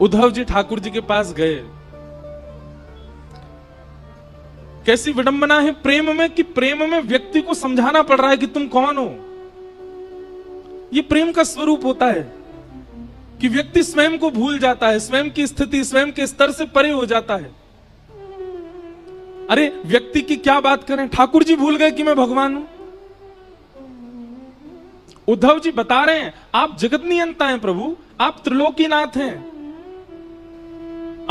उद्धव जी ठाकुर जी के पास गए। कैसी विडंबना है प्रेम में कि प्रेम में व्यक्ति को समझाना पड़ रहा है कि तुम कौन हो। ये प्रेम का स्वरूप होता है कि व्यक्ति स्वयं को भूल जाता है, स्वयं की स्थिति, स्वयं के स्तर से परे हो जाता है। अरे व्यक्ति की क्या बात करें, ठाकुर जी भूल गए कि मैं भगवान हूं। उद्धव जी बता रहे हैं आप जगत नियंता हैं प्रभु, आप त्रिलोकीनाथ हैं।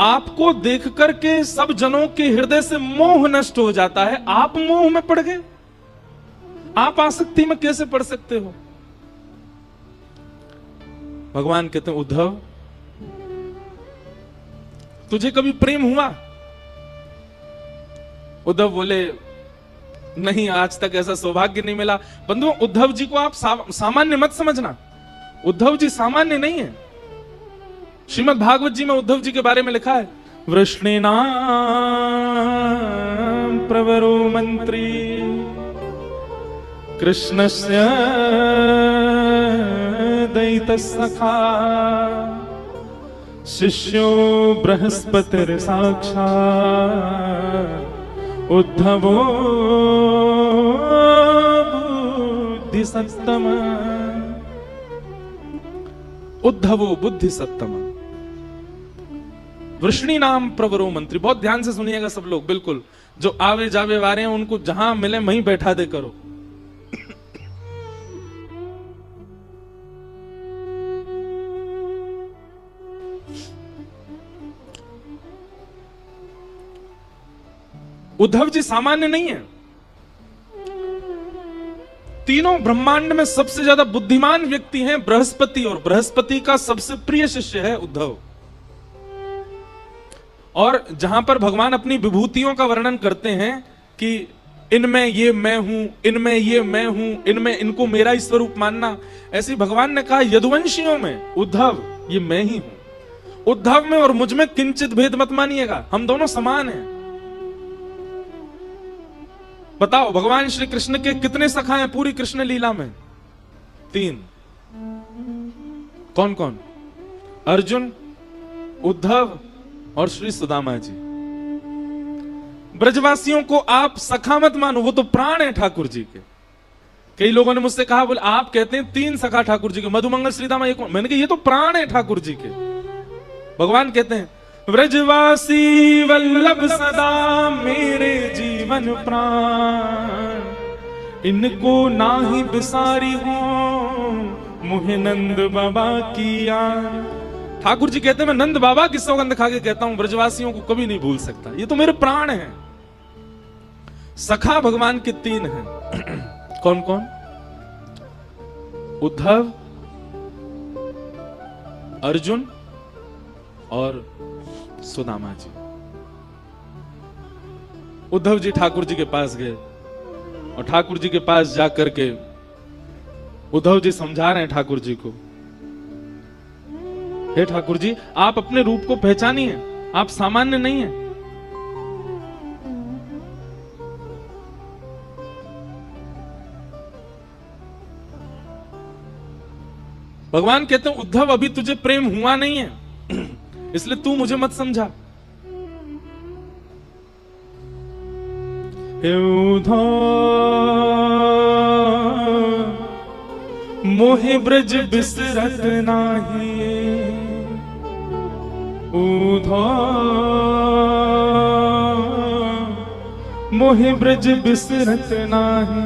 आपको देख करके सब जनों के हृदय से मोह नष्ट हो जाता है, आप मोह में पड़ गए। आप आसक्ति में कैसे पड़ सकते हो। भगवान कहते हैं उद्धव तुझे कभी प्रेम हुआ। उद्धव बोले नहीं, आज तक ऐसा सौभाग्य नहीं मिला। बंधुओं उद्धव जी को आप सामान्य मत समझना, उद्धव जी सामान्य नहीं है। श्रीमद् भागवत जी में उद्धव जी के बारे में लिखा है वृष्णिनाम प्रवरो मंत्री कृष्णस्य दयित सखा शिष्यो बृहस्पतिर साक्षात् उद्धवो बुद्धि सत्तम। उद्धवो बुद्धि सत्तम वृष्णि नाम प्रवरो मंत्री। बहुत ध्यान से सुनिएगा सब लोग, बिल्कुल जो आवे जावे वारे हैं उनको जहां मिले वहीं बैठा दे करो। उद्धव जी सामान्य नहीं है। तीनों ब्रह्मांड में सबसे ज्यादा बुद्धिमान व्यक्ति हैं बृहस्पति, और बृहस्पति का सबसे प्रिय शिष्य है उद्धव। और जहां पर भगवान अपनी विभूतियों का वर्णन करते हैं कि इनमें ये मैं हूं, इनमें ये मैं हूं, इनमें इनको मेरा ही स्वरूप मानना, ऐसे भगवान ने कहा यदुवंशियों में उद्धव ये मैं ही हूं। उद्धव में और मुझ में किंचित भेद मत मानिएगा, हम दोनों समान हैं। बताओ भगवान श्री कृष्ण के कितने सखा हैं पूरी कृष्ण लीला में? 3। कौन कौन? अर्जुन, उद्धव और श्री सुदामा जी। ब्रजवासियों को आप सखा मत मानो, वो तो प्राण है ठाकुर जी के। कई लोगों ने मुझसे कहा बोले आप कहते हैं 3 सखा ठाकुर जी के, मधुमंगल श्रीदामा एक। मैंने कहा ये तो प्राण है ठाकुर जी के। भगवान कहते हैं ब्रजवासी वल्लभ सदा मेरे जीवन प्राण, इनको नाही बिसारी हो मुहे नंद बाबा की याद। ठाकुर जी कहते हैं मैं नंद बाबा की सौगंध खा के कहता हूं ब्रजवासियों को कभी नहीं भूल सकता, ये तो मेरे प्राण हैं। सखा भगवान के 3 हैं। कौन कौन? उद्धव, अर्जुन और सुदामा जी। उद्धव जी ठाकुर जी के पास गए और ठाकुर जी के पास जाकर के उद्धव जी समझा रहे हैं ठाकुर जी को, हे ठाकुर जी आप अपने रूप को पहचानिए, आप सामान्य नहीं हैं। भगवान कहते हैं उद्धव अभी तुझे प्रेम हुआ नहीं है इसलिए तू मुझे मत समझा। हे उद्धव मोहे ब्रज बिसरत नाही, उद्धव मोहे ब्रज बिसरत नाही।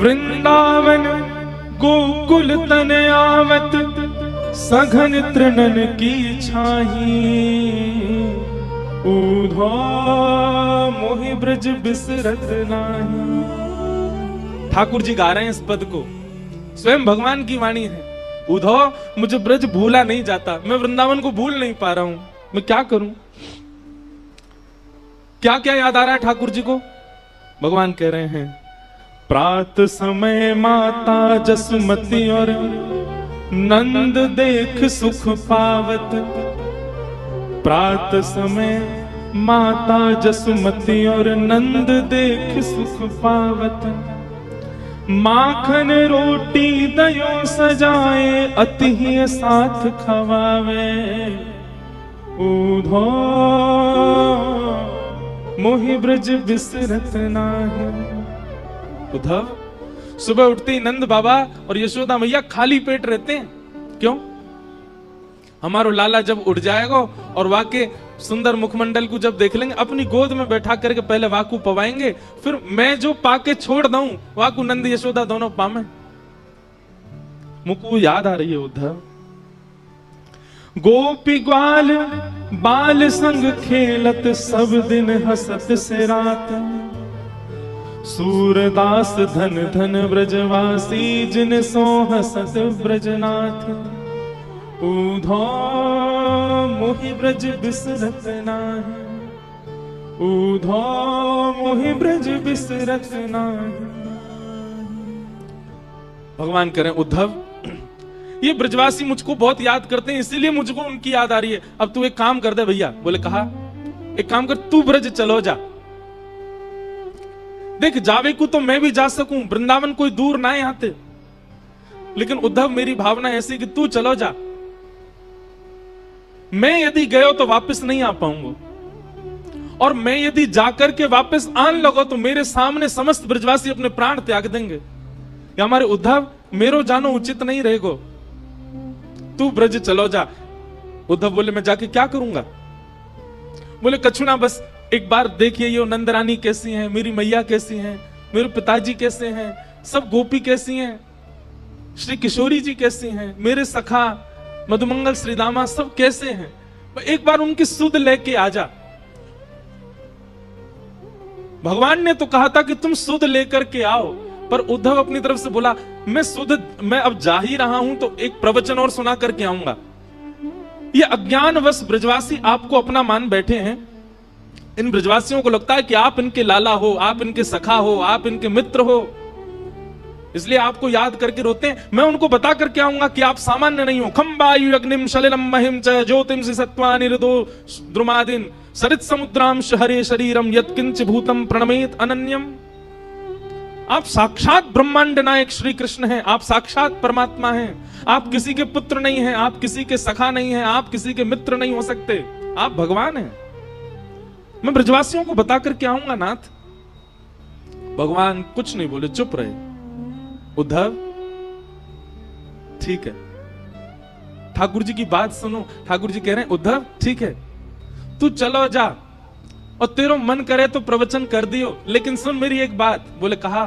वृंदावन गोकुल तन आवत सघन तृणन की छाही, उद्धव मोहि ब्रज बिसरत नाही। ठाकुर जी गा रहे हैं इस पद को, स्वयं भगवान की वाणी है। उद्धव मुझे ब्रज भूला नहीं जाता, मैं वृंदावन को भूल नहीं पा रहा हूं, मैं क्या करूं? क्या क्या याद आ रहा है ठाकुर जी को? भगवान कह रहे हैं प्रात समय माता जसमती और नंद देख सुख पावत, प्रात समय माता जसमती और नंद देख सुख पावत। माखन रोटी दयो सजाए, अति ही साथ खवावे। ऊधो मोहि ब्रज बिसरत नाही। उद्धव, सुबह उठते ही नंद बाबा और यशोदा मैया खाली पेट रहते हैं। क्यों? हमारो लाला जब उठ जाएगा और वाके सुंदर मुखमंडल को जब देख लेंगे, अपनी गोद में बैठा करके पहले वाकू पवाएंगे, फिर मैं जो पाके छोड़ दूं वाकू नंद यशोदा दोनों पामे। मुझको याद आ रही है उद्धव, गोपी ग्वाल बाल संग खेलत, सब दिन हसत से रात। सूरदास धन धन ब्रजवासी, जिन सो हसत ब्रजनाथ। ऊधो मोहि ब्रज बिसरत नाही, ऊधो मोहि ब्रज बिसरत नाही। भगवान करें उद्धव, ये ब्रजवासी मुझको बहुत याद करते हैं, इसीलिए मुझको उनकी याद आ रही है। अब तू एक काम कर दे भैया। बोले कहा, एक काम कर, तू ब्रज चलो जा। देख जावे को तो मैं भी जा सकूं, वृंदावन कोई दूर ना है यहां से, लेकिन उद्धव मेरी भावना ऐसी कि तू चलो जा। मैं यदि गयो तो वापस नहीं आ पाऊंगा, और मैं यदि जाकर के वापस आने लगो तो मेरे सामने समस्त ब्रजवासी अपने प्राण त्याग देंगे। या हमारे उद्धव, मेरो जानो उचित नहीं रहेगो, तू ब्रज चलो जा। उद्धव बोले मैं जाके क्या करूंगा? बोले कछु ना, बस एक बार देखिए ये नंदरानी कैसी हैं, मेरी मैया कैसी हैं, मेरे पिताजी कैसे हैं, सब गोपी कैसी हैं, श्री किशोरी जी कैसी हैं, मेरे सखा मधुमंगल श्रीदामा सब कैसे हैं, एक बार उनकी सुध लेके आ जा। भगवान ने तो कहा था कि तुम सुध लेकर के आओ, पर उद्धव अपनी तरफ से बोला मैं अब जा ही रहा हूं तो एक प्रवचन और सुना करके आऊंगा। ये अज्ञानवश ब्रजवासी आपको अपना मान बैठे हैं। इन ब्रजवासियों को लगता है कि आप इनके लाला हो, आप इनके सखा हो, आप इनके मित्र हो, इसलिए आपको याद करके रोते हैं। मैं उनको बता करके आऊंगा कि आप सामान्य नहीं हो। खंबायु अग्निम शलिलम महिम च ज्योतिम सत्वा निरदो द्रुमादिन सरित समुद्राम हरे शरीरम यत्किंच भूतम प्रणमेत अनन्यम। आप साक्षात ब्रह्मांड नायक श्री कृष्ण हैं, आप साक्षात परमात्मा हैं। आप किसी के पुत्र नहीं हैं, आप किसी के सखा नहीं हैं, आप किसी के मित्र नहीं हो सकते, आप भगवान हैं। मैं ब्रजवासियों को बता करके आऊंगा नाथ। भगवान कुछ नहीं बोले, चुप रहे। उद्धव ठीक है, ठाकुर जी की बात सुनो। ठाकुर जी कह रहे हैं उद्धव ठीक है, तू चलो जा, और तेरो मन करे तो प्रवचन कर दियो, लेकिन सुन मेरी एक बात। बोले कहा,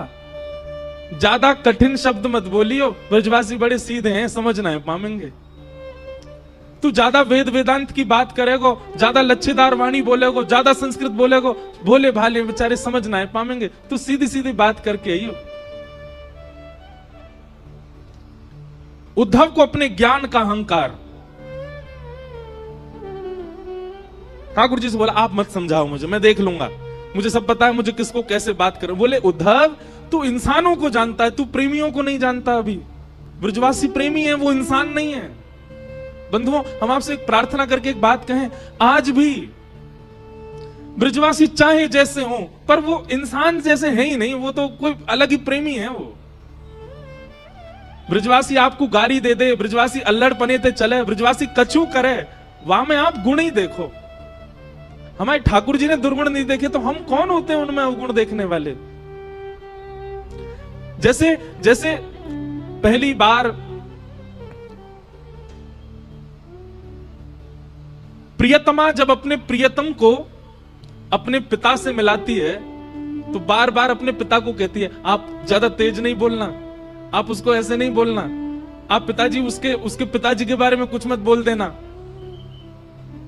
ज्यादा कठिन शब्द मत बोलियो, ब्रजवासी बड़े सीधे हैं, समझना है पामेंगे। तू ज्यादा वेद वेदांत की बात करेगो, ज्यादा लच्छेदार वाणी बोलेगो, ज्यादा संस्कृत बोलेगो, भोले भाले बेचारे समझना है पामेंगे। तू सीधी सीधी बात करके आइयो। उद्धव को अपने ज्ञान का अहंकार। ठाकुर जी से बोला आप मत समझाओ मुझे, मैं देख लूंगा, मुझे सब पता है मुझे किसको कैसे बात करो। बोले उद्धव तू इंसानों को जानता है, तू प्रेमियों को नहीं जानता। अभी ब्रजवासी प्रेमी है, वो इंसान नहीं है। बंधुओं, हम आपसे एक प्रार्थना करके एक बात कहें, आज भी ब्रजवासी चाहे जैसे हो, पर वो इंसान जैसे है ही नहीं, वो तो कोई अलग ही प्रेमी है। वो ब्रजवासी आपको गाली दे दे, ब्रजवासी अल्लड़ पने ते चले, ब्रजवासी कछु करे, वहां में आप गुण ही देखो। हमारे ठाकुर जी ने दुर्गुण नहीं देखे, तो हम कौन होते हैं उनमें अवगुण देखने वाले। जैसे जैसे पहली बार प्रियतमा जब अपने प्रियतम को अपने पिता से मिलाती है, तो बार बार अपने पिता को कहती है आप ज्यादा तेज नहीं बोलना, आप उसको ऐसे नहीं बोलना, आप पिताजी उसके पिताजी के बारे में कुछ मत बोल देना,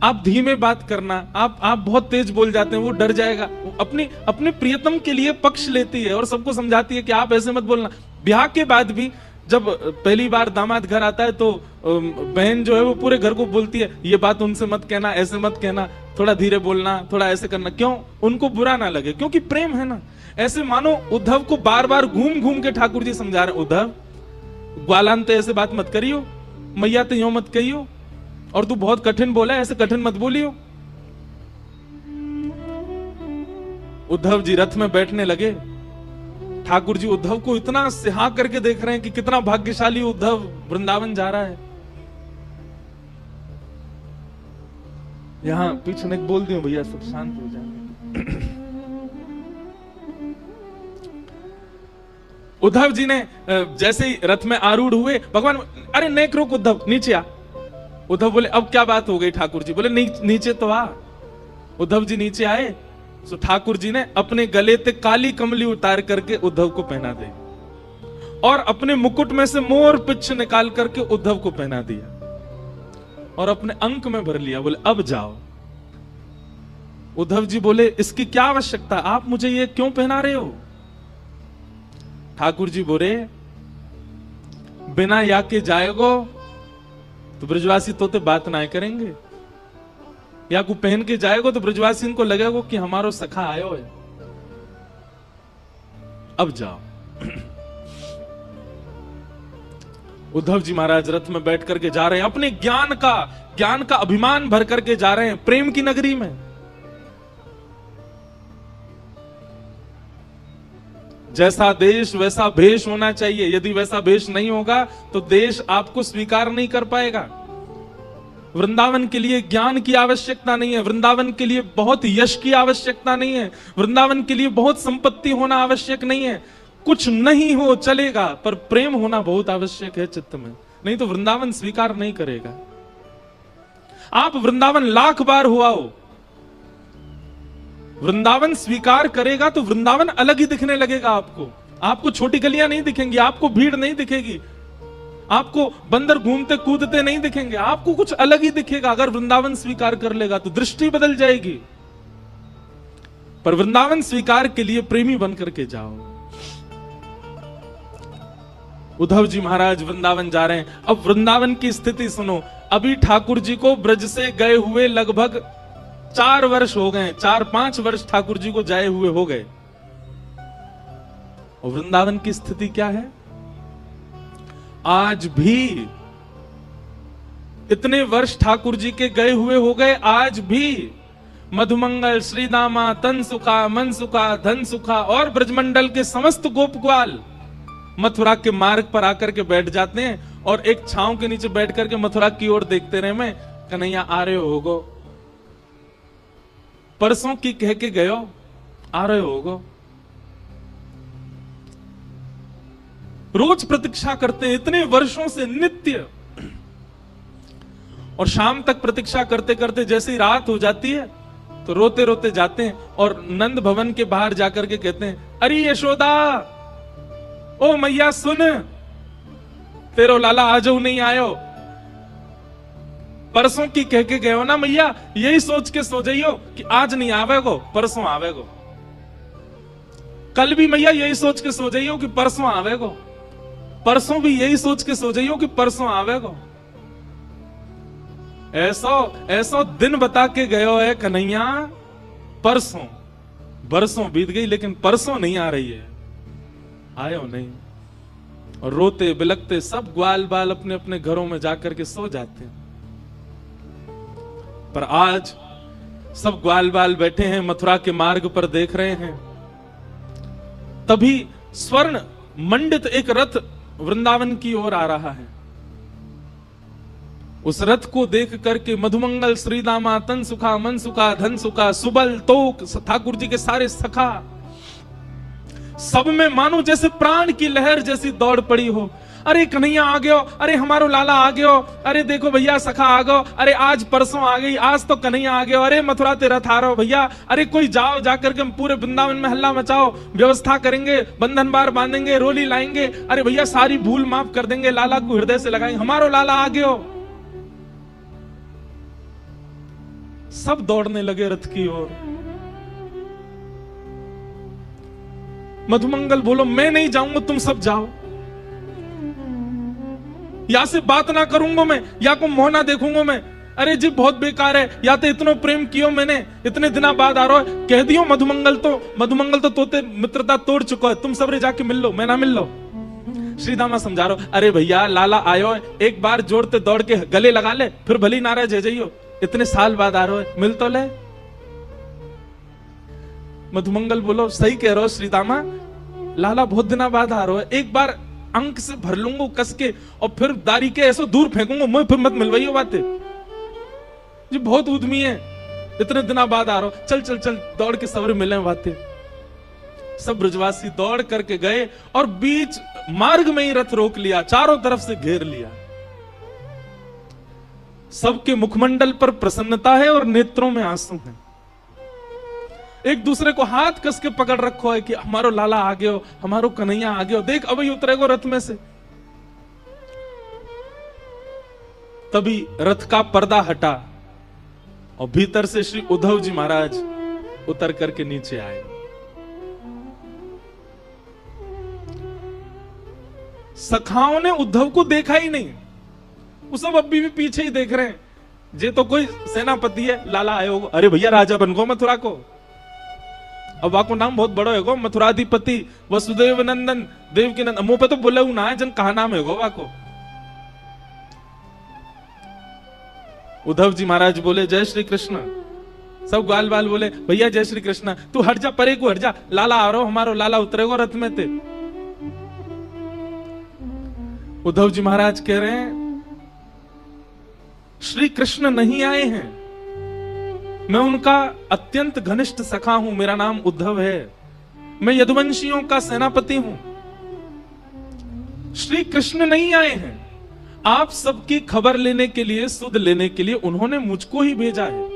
आप धीमे बात करना, आप बहुत तेज बोल जाते हैं, वो डर जाएगा। वो अपने प्रियतम के लिए पक्ष लेती है और सबको समझाती है कि आप ऐसे मत बोलना। ब्याह के बाद भी जब पहली बार दामाद घर आता है तो बहन जो है वो पूरे घर को बोलती है ये बात उनसे मत कहना, ऐसे मत कहना, थोड़ा धीरे बोलना, थोड़ा ऐसे करना। क्यों? उनको बुरा ना लगे, क्योंकि प्रेम है ना। ऐसे मानो उद्धव को बार बार घूम घूम के ठाकुर जी समझा रहे, उद्धव ग्वालान तो ऐसे बात मत करियो, मैया तो यो मत कहियो, और तू बहुत कठिन बोला, ऐसे कठिन मत बोलियो। उद्धव जी रथ में बैठने लगे, ठाकुर जी उद्धव को इतना सिहा करके देख रहे हैं कि कितना भाग्यशाली उद्धव वृंदावन जा रहा है। यहां पीछे नहीं बोल दियो भैया, सब शांत हो जाए। उद्धव जी ने जैसे ही रथ में आरूढ़ हुए, भगवान अरे नेक रोक उद्धव, नीचे आ। उद्धव बोले अब क्या बात हो गई ठाकुर जी? बोले नीचे तो आ। उद्धव जी नीचे आए तो ठाकुर जी ने अपने गले से काली कमली उतार करके उद्धव को पहना दी और अपने मुकुट में से मोर पिच्छ निकाल करके उद्धव को पहना दिया और अपने अंक में भर लिया। बोले अब जाओ। उद्धव जी बोले इसकी क्या आवश्यकता, आप मुझे ये क्यों पहना रहे हो? ठाकुर जी बोले बिना या के जाएगो तो ब्रजवासी तोते बात ना करेंगे, या को पहन के जाएगो तो ब्रजवासी इनको लगेगा कि हमारो सखा आयो है। अब जाओ। उद्धव जी महाराज रथ में बैठ करके जा रहे हैं, अपने ज्ञान का अभिमान भर करके जा रहे हैं प्रेम की नगरी में। जैसा देश वैसा भेष होना चाहिए, यदि वैसा भेष नहीं होगा तो देश आपको स्वीकार नहीं कर पाएगा। वृंदावन के लिए ज्ञान की आवश्यकता नहीं है, वृंदावन के लिए बहुत यश की आवश्यकता नहीं है, वृंदावन के लिए बहुत संपत्ति होना आवश्यक नहीं है। कुछ नहीं हो चलेगा, पर प्रेम होना बहुत आवश्यक है चित्त में, नहीं तो वृंदावन स्वीकार नहीं करेगा। आप वृंदावन लाख बार हुआ हो, वृंदावन स्वीकार करेगा तो वृंदावन अलग ही दिखने लगेगा आपको। आपको छोटी गलियां नहीं दिखेंगी, आपको भीड़ नहीं दिखेगी, आपको बंदर घूमते कूदते नहीं दिखेंगे, आपको कुछ अलग ही दिखेगा। अगर वृंदावन स्वीकार कर लेगा तो दृष्टि बदल जाएगी। पर वृंदावन स्वीकार के लिए प्रेमी बनकर के जाओ। उद्धव जी महाराज वृंदावन जा रहे हैं। अब वृंदावन की स्थिति सुनो। अभी ठाकुर जी को ब्रज से गए हुए लगभग 4 वर्ष हो गए, 4-5 वर्ष ठाकुर जी को जाए हुए हो गए। और वृंदावन की स्थिति क्या है? आज भी इतने वर्ष ठाकुर जी के गए हुए हो गए, आज भी मधुमंगल, श्रीदामा, तनसुखा, मनसुखा, धनसुखा और ब्रजमंडल के समस्त गोप ग्वाल मथुरा के मार्ग पर आकर के बैठ जाते हैं और एक छांव के नीचे बैठ करके मथुरा की ओर देखते रहे। मैं कन्हैया आ रहे होगो, परसों की कह के गयो, आ रहे होगो। रोज प्रतीक्षा करते हैं इतने वर्षों से नित्य, और शाम तक प्रतीक्षा करते करते जैसे ही रात हो जाती है तो रोते रोते जाते हैं और नंद भवन के बाहर जाकर के कहते हैं अरे यशोदा, ओ मैया सुन, तेरो लाला आजो नहीं आयो। परसों की कह के गए हो ना मैया, यही सोच के सो जाइयो कि आज नहीं आवेगो, परसों आवेगो। कल भी मैया यही सोच के सो जाइयो कि परसों आवेगो, परसों भी यही सोच के सो जाइयो कि परसों आवेगो। ऐसो दिन बता के गयो है कन्हैया, परसों बरसों बीत गई लेकिन परसों नहीं आ रही है, आयो नहीं। और रोते बिलकते सब ग्वाल बाल अपने अपने घरों में जाकर के सो जाते हैं। पर आज सब ग्वाल बाल बैठे हैं मथुरा के मार्ग पर देख रहे हैं। तभी स्वर्ण मंडित एक रथ वृंदावन की ओर आ रहा है। उस रथ को देख करके मधुमंगल, श्रीदामा, तनसुखा, मनसुखा, धनसुखा, सुबल, तोक, ठाकुर जी के सारे सखा, सब में मानो जैसे प्राण की लहर जैसी दौड़ पड़ी हो। अरे कन्हैया आ गयो, अरे हमारो लाला आ गयो, अरे देखो भैया सखा आ गयो, अरे आज परसों आ गई, आज तो कन्हैया आ गयो, अरे मथुरा ते रथ आ रहा हो भैया, अरे कोई जाओ, जाकर के हम पूरे वृंदावन में हल्ला मचाओ, व्यवस्था करेंगे, बंधन बार बांधेंगे, रोली लाएंगे, अरे भैया सारी भूल माफ कर देंगे, लाला को हृदय से लगाएंगे, हमारो लाला आ गयो। सब दौड़ने लगे रथ की ओर। मधुमंगल बोलो मैं नहीं जाऊंगा, तुम सब जाओ, या से बात ना करूंगा मैं, या को मोहना देखूंगा मैं। अरे जी बहुत बेकार है, या तो इतना प्रेम कियो मैंने, इतने दिना बाद आ रहा है, कह दियो मधुमंगल तो तोते मित्रता तोड़ चुका है, तुम सब रे जाके मिल लो, मैं ना मिल लो। श्रीदामा समझा रहा, अरे भैया लाला आयो, एक बार जोड़ते दौड़ के गले लगा ले, फिर भली नाराज है जाइयो, इतने साल बाद आ रहा है, मिल तो ले। मधुमंगल बोलो सही कह रहे हो श्रीदामा, लाला बहुत दिनों बाद आ रहा है, एक बार अंक से भर लूंगा कस के और फिर दारी के ऐसे दूर फेंकूंगा, मैं फिर मत मिलवाइयो बातें जी, बहुत उद्यमी है, इतने दिनों बाद आ रहा हो, चल चल चल दौड़ के सवेरे मिले बातें। सब ब्रजवासी दौड़ करके गए और बीच मार्ग में ही रथ रोक लिया, चारों तरफ से घेर लिया। सबके मुखमंडल पर प्रसन्नता है और नेत्रों में आंसू हैं। एक दूसरे को हाथ कस के पकड़ रखो है कि हमारो लाला आ गयो, हमारो कन्हैया आ गयो, देख अभी उतरेगो रथ में से। तभी रथ का पर्दा हटा और भीतर से श्री उद्धव जी महाराज उतर करके नीचे आए। सखाओं ने उद्धव को देखा ही नहीं, वो सब अभी भी पीछे ही देख रहे हैं। जे तो कोई सेनापति है, लाला आए हो, अरे भैया राजा बन गो मथुरा को, अब वाको नाम बहुत बड़ो है गो, मथुराधिपति वसुदेव नंदन देव के नंदन, मुंह पे तो बोले ना है जन कहा नाम है गो वाको। उद्धव जी महाराज बोले जय श्री कृष्ण। सब ग्वाल बाल बोले भैया जय श्री कृष्ण, तू हट जा, परे को हट जा, लाला आ रहा हो, हमारो लाला उतरेगो रथ में थे। उद्धव जी महाराज कह रहे हैं श्री कृष्ण नहीं आए हैं, मैं उनका अत्यंत घनिष्ठ सखा हूं, मेरा नाम उद्धव है, मैं यदुवंशियों का सेनापति हूं। श्री कृष्ण नहीं आए हैं, आप सबकी खबर लेने के लिए, सुध लेने के लिए उन्होंने मुझको ही भेजा है।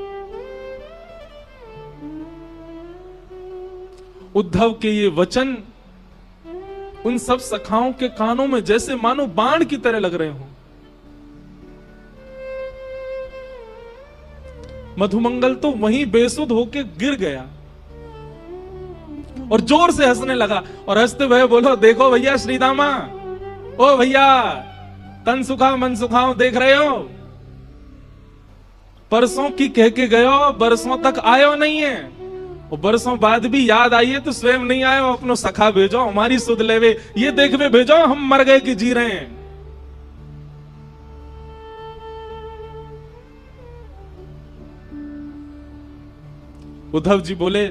उद्धव के ये वचन उन सब सखाओं के कानों में जैसे मानो बाण की तरह लग रहे हो। मधुमंगल तो वहीं बेसुध होके गिर गया और जोर से हंसने लगा और हंसते हुए बोलो देखो भैया श्रीदामा, ओ भैया तन सुखा मन सुखाओ, देख रहे हो परसों की कह के गयो, बरसों तक आयो नहीं है, और बरसों बाद भी याद आई है तो स्वयं नहीं आए, अपनो सखा भेजो हमारी सुध लेवे, ये देखवे भेजो हम मर गए कि जी रहे हैं। उद्धव जी बोले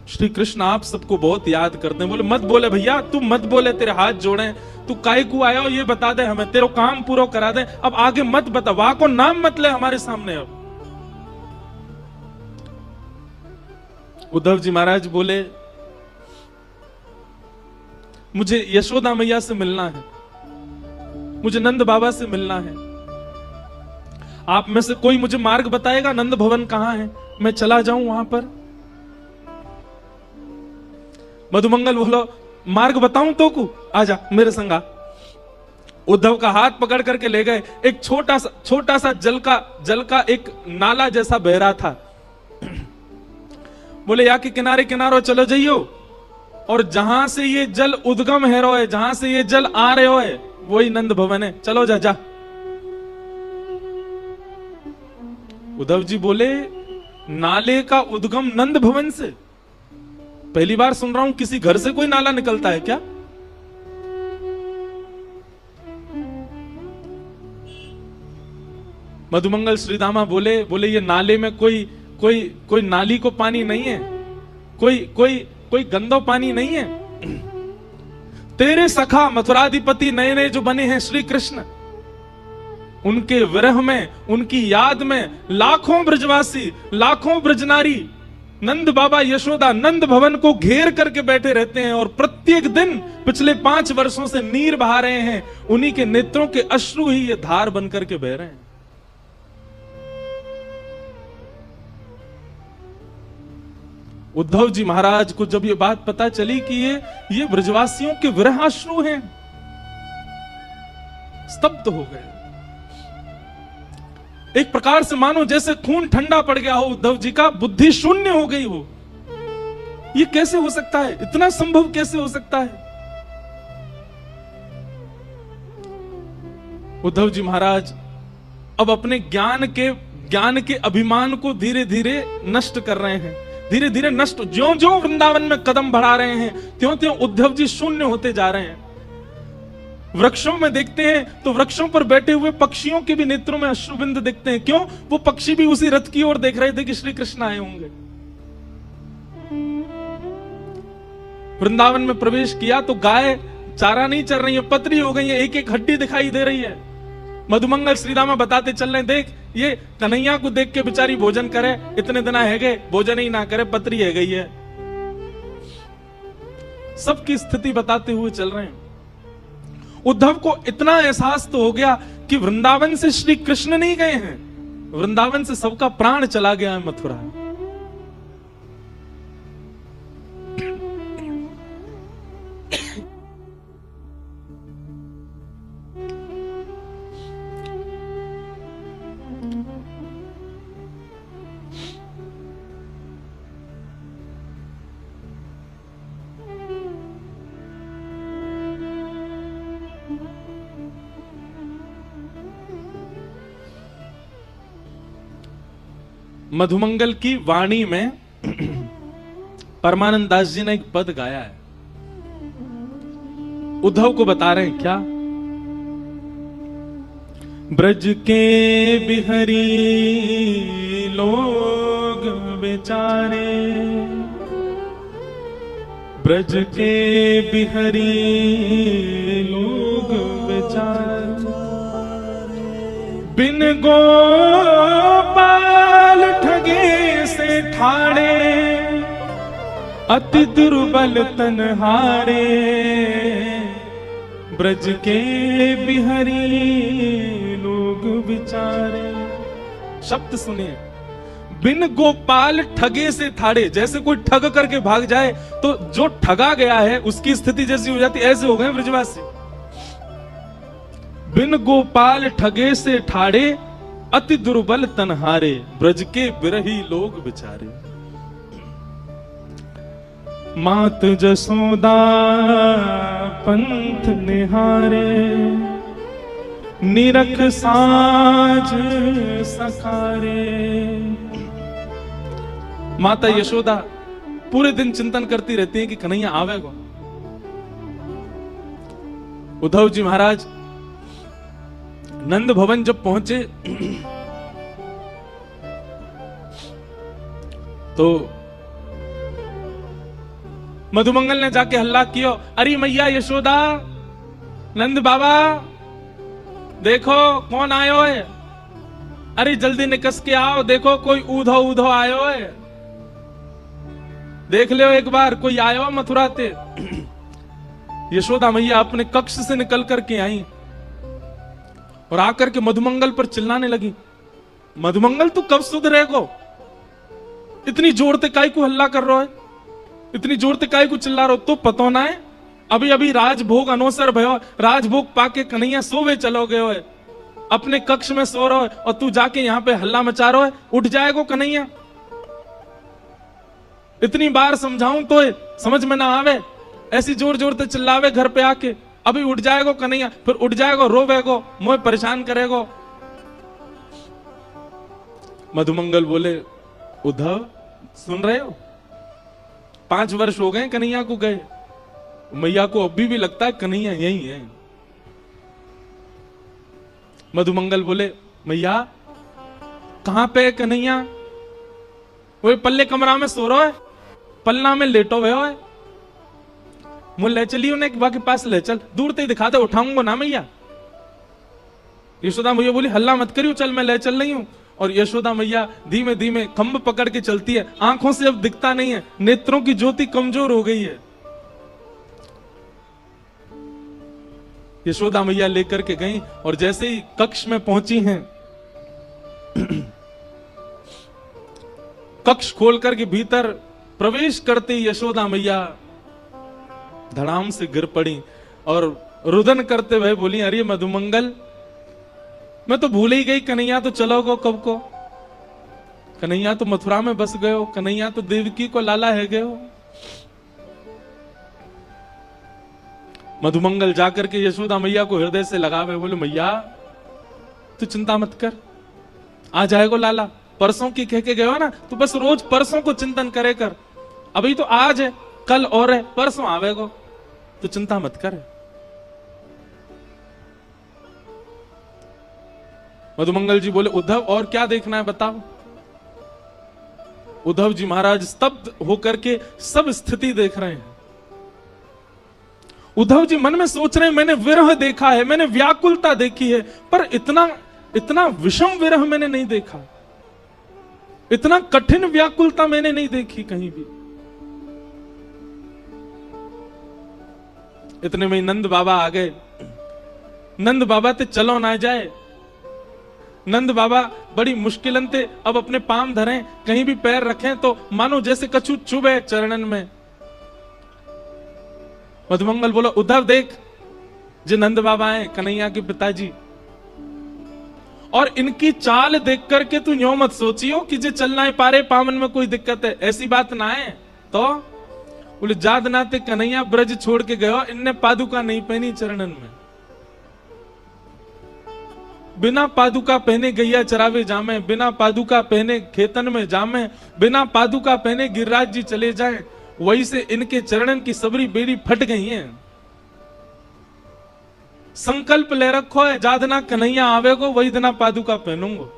श्री कृष्ण आप सबको बहुत याद करते हैं। बोले मत बोले भैया, तू मत बोले, तेरे हाथ जोड़े, तू काय को आया हो ये बता दे हमें, तेरा काम पूरा करा दे, अब आगे मत बता, वाह को नाम मत ले हमारे सामने। अब उद्धव जी महाराज बोले मुझे यशोदा मैया से मिलना है, मुझे नंद बाबा से मिलना है, आप में से कोई मुझे मार्ग बताएगा, नंद भवन कहां है, मैं चला जाऊं वहां पर। मधुमंगल बोलो मार्ग बताऊं तो को, आजा मेरे संगा। उद्धव का हाथ पकड़ करके ले गए, एक छोटा सा जल का एक नाला जैसा बह रहा था। बोले या के किनारे किनारो चलो जाइयो, और जहां से ये जल उद्गम है रो है, जहां से ये जल आ रहे हो है, वही नंद भवन है, चलो जा जा। उद्धव जी बोले नाले का उद्गम नंद भवन से? पहली बार सुन रहा हूं किसी घर से कोई नाला निकलता है क्या? मधुमंगल श्रीदामा बोले ये नाले में कोई नाली को पानी नहीं है, कोई गंदा पानी नहीं है। तेरे सखा मथुराधिपति नए नए जो बने हैं श्री कृष्ण, उनके विरह में, उनकी याद में लाखों ब्रजवासी, लाखों ब्रजनारी नंद बाबा यशोदा नंद भवन को घेर करके बैठे रहते हैं और प्रत्येक दिन पिछले 5 वर्षों से नीर बहा रहे हैं, उन्हीं के नेत्रों के अश्रु ही ये धार बनकर के बह रहे हैं। उद्धव जी महाराज को जब ये बात पता चली कि ये ब्रजवासियों के विरहाश्रु हैं, स्तब्ध हो गए। एक प्रकार से मानो जैसे खून ठंडा पड़ गया हो उद्धव जी का, बुद्धि शून्य हो गई हो। ये कैसे हो सकता है, इतना संभव कैसे हो सकता है? उद्धव जी महाराज अब अपने ज्ञान के अभिमान को धीरे धीरे नष्ट कर रहे हैं, धीरे धीरे नष्ट, ज्यों ज्यों वृंदावन में कदम बढ़ा रहे हैं त्यों त्यों उद्धव जी शून्य होते जा रहे हैं। वृक्षों में देखते हैं तो वृक्षों पर बैठे हुए पक्षियों के भी नेत्रों में अश्रुबिंद दिखते हैं। क्यों? वो पक्षी भी उसी रथ की ओर देख रहे थे कि श्री कृष्ण आए होंगे। वृंदावन में प्रवेश किया तो गाय चारा नहीं चल रही है, पतरी हो गई है, एक एक हड्डी दिखाई दे रही है। मधुमंगल श्रीदामा बताते चल रहे, देख ये कन्हैया को देख के बेचारी भोजन करे, इतने दिन है गए भोजन ही ना करे, पतरी है गई है। सबकी स्थिति बताते हुए चल रहे हैं। उद्धव को इतना एहसास तो हो गया कि वृंदावन से श्री कृष्ण नहीं गए हैं, वृंदावन से सबका प्राण चला गया है मथुरा। मधुमंगल की वाणी में परमानंद दास जी ने एक पद गाया है, उद्धव को बता रहे हैं क्या? ब्रज के बिहरी लोग बेचारे, ब्रज के बिहरी लोग बेचारे, बिन गोपाल ठगे से ठाड़े, अति दुर्बल तनहारे, ब्रज के बिहरी लोग बेचारे। शब्द सुनिए, बिन गोपाल ठगे से ठाड़े। जैसे कोई ठग करके भाग जाए तो जो ठगा गया है उसकी स्थिति जैसी हो जाती, ऐसे हो गए ब्रजवासी। बिन गोपाल ठगे से ठाड़े, अति दुर्बल तनहारे, ब्रज के बिरही लोग बेचारे। मात जसोदा पंथ निहारे, निरख साज सखारे। माता यशोदा पूरे दिन चिंतन करती रहती है कि कन्हैया आवेगा। उद्धव जी महाराज नंद भवन जब पहुंचे तो मधुमंगल ने जाके हल्ला किया, अरे मैया यशोदा, नंद बाबा देखो कौन आयो है, अरे जल्दी निकस के आओ, देखो कोई ऊधो ऊधो आयो है, देख लो एक बार कोई आयो मथुरा ते। यशोदा मैया अपने कक्ष से निकल करके आई और आकर के मधुमंगल पर चिल्लाने लगी, मधुमंगल तू कब सुधरेगो? इतनी जोर से काय को हल्ला कर रहा है, इतनी जोर से काय को चिल्ला रहा हो? तो पतो ना है अभी अभी राजभोग अनोसर भयो, राजभोग पाके कन्हैया सोवे चलो गयो है, अपने कक्ष में सो रहा है और तू जाके यहाँ पे हल्ला मचा रहा है, उठ जाएगो कन्हैया? इतनी बार समझाऊं तो समझ में ना आवे, ऐसी जोर जोर से चिल्लावे घर पे आके, अभी उठ जाएगो कन्हैया, फिर उठ जाएगो रोवेगो, मुझे परेशान करेगो। मधुमंगल बोले, उद्धव सुन रहे हो, 5 वर्ष हो गए कन्हैया को गए, मैया को अभी भी लगता है कन्हैया यही है। मधुमंगल बोले, मैया कहां पे कन्हैया? वो पल्ले कमरा में सो रहा है, पलना में लेटो हुए है, मुझे ले चलिए उन्हें के पास ले चल, दूर से दिखा दे, उठाऊंगा ना मैया। यशोदा मैया बोली, हल्ला मत करियो, चल मैं ले चल रही हूं। और यशोदा मैया धीमे धीमे खंभ पकड़ के चलती है, आंखों से अब दिखता नहीं है, नेत्रों की ज्योति कमजोर हो गई है। यशोदा मैया लेकर के गई और जैसे ही कक्ष में पहुंची हैं, कक्ष खोल करके भीतर प्रवेश करते ही यशोदा मैया धड़ाम से गिर पड़ी और रुदन करते हुए बोली, अरे मधुमंगल, मैं तो भूल ही गई, कन्हैया तो चलोगो कब को, कन्हैया तो मथुरा में बस गए हो, कन्हैया तो देवकी को लाला है गए हो। मधुमंगल जाकर के यशोदा मैया को हृदय से लगावे, बोले, मैया तू चिंता मत कर, आ जाएगो लाला, परसों की कह के गए हो ना, तू बस रोज परसों को चिंतन करे कर, अभी तो आज है, कल और है, परसों आवेगो, तू चिंता मत कर। मधुमंगल जी बोले उद्धव और क्या देखना है बताओ। उद्धव जी महाराज स्तब्ध होकर के सब स्थिति देख रहे हैं। उद्धव जी मन में सोच रहे हैं मैंने विरह देखा है, मैंने व्याकुलता देखी है, पर इतना विषम विरह मैंने नहीं देखा, इतना कठिन व्याकुलता मैंने नहीं देखी कहीं भी। इतने में नंद बाबा आ गए। नंद बाबा ते चलो ना जाए। नंद बाबा बड़ी मुश्किलन ते अब अपने पांव धरें, कहीं भी पैर रखें तो मानो जैसे कछु चुभे चरणन में। मधुमंगल बोला उद्धव देख, जो नंद बाबा है कन्हैया के पिताजी, और इनकी चाल देख करके तू यूं मत सोचियो कि जे चलना है पारे पावन में कोई दिक्कत है, ऐसी बात ना है। तो बोले जाद नाते कन्हैया ब्रज छोड़ के गयो, इनने पादुका नहीं पहनी चरणन में, बिना पादुका पहने गैया चरावे जामे, बिना पादुका पहने खेतन में जामे, बिना पादुका पहने गिरिराज जी चले जाए, वही से इनके चरणन की सबरी बेड़ी फट गई है। संकल्प ले रखो है जादना कन्हैया आवेगो वही दिना पादुका पहनूंगो।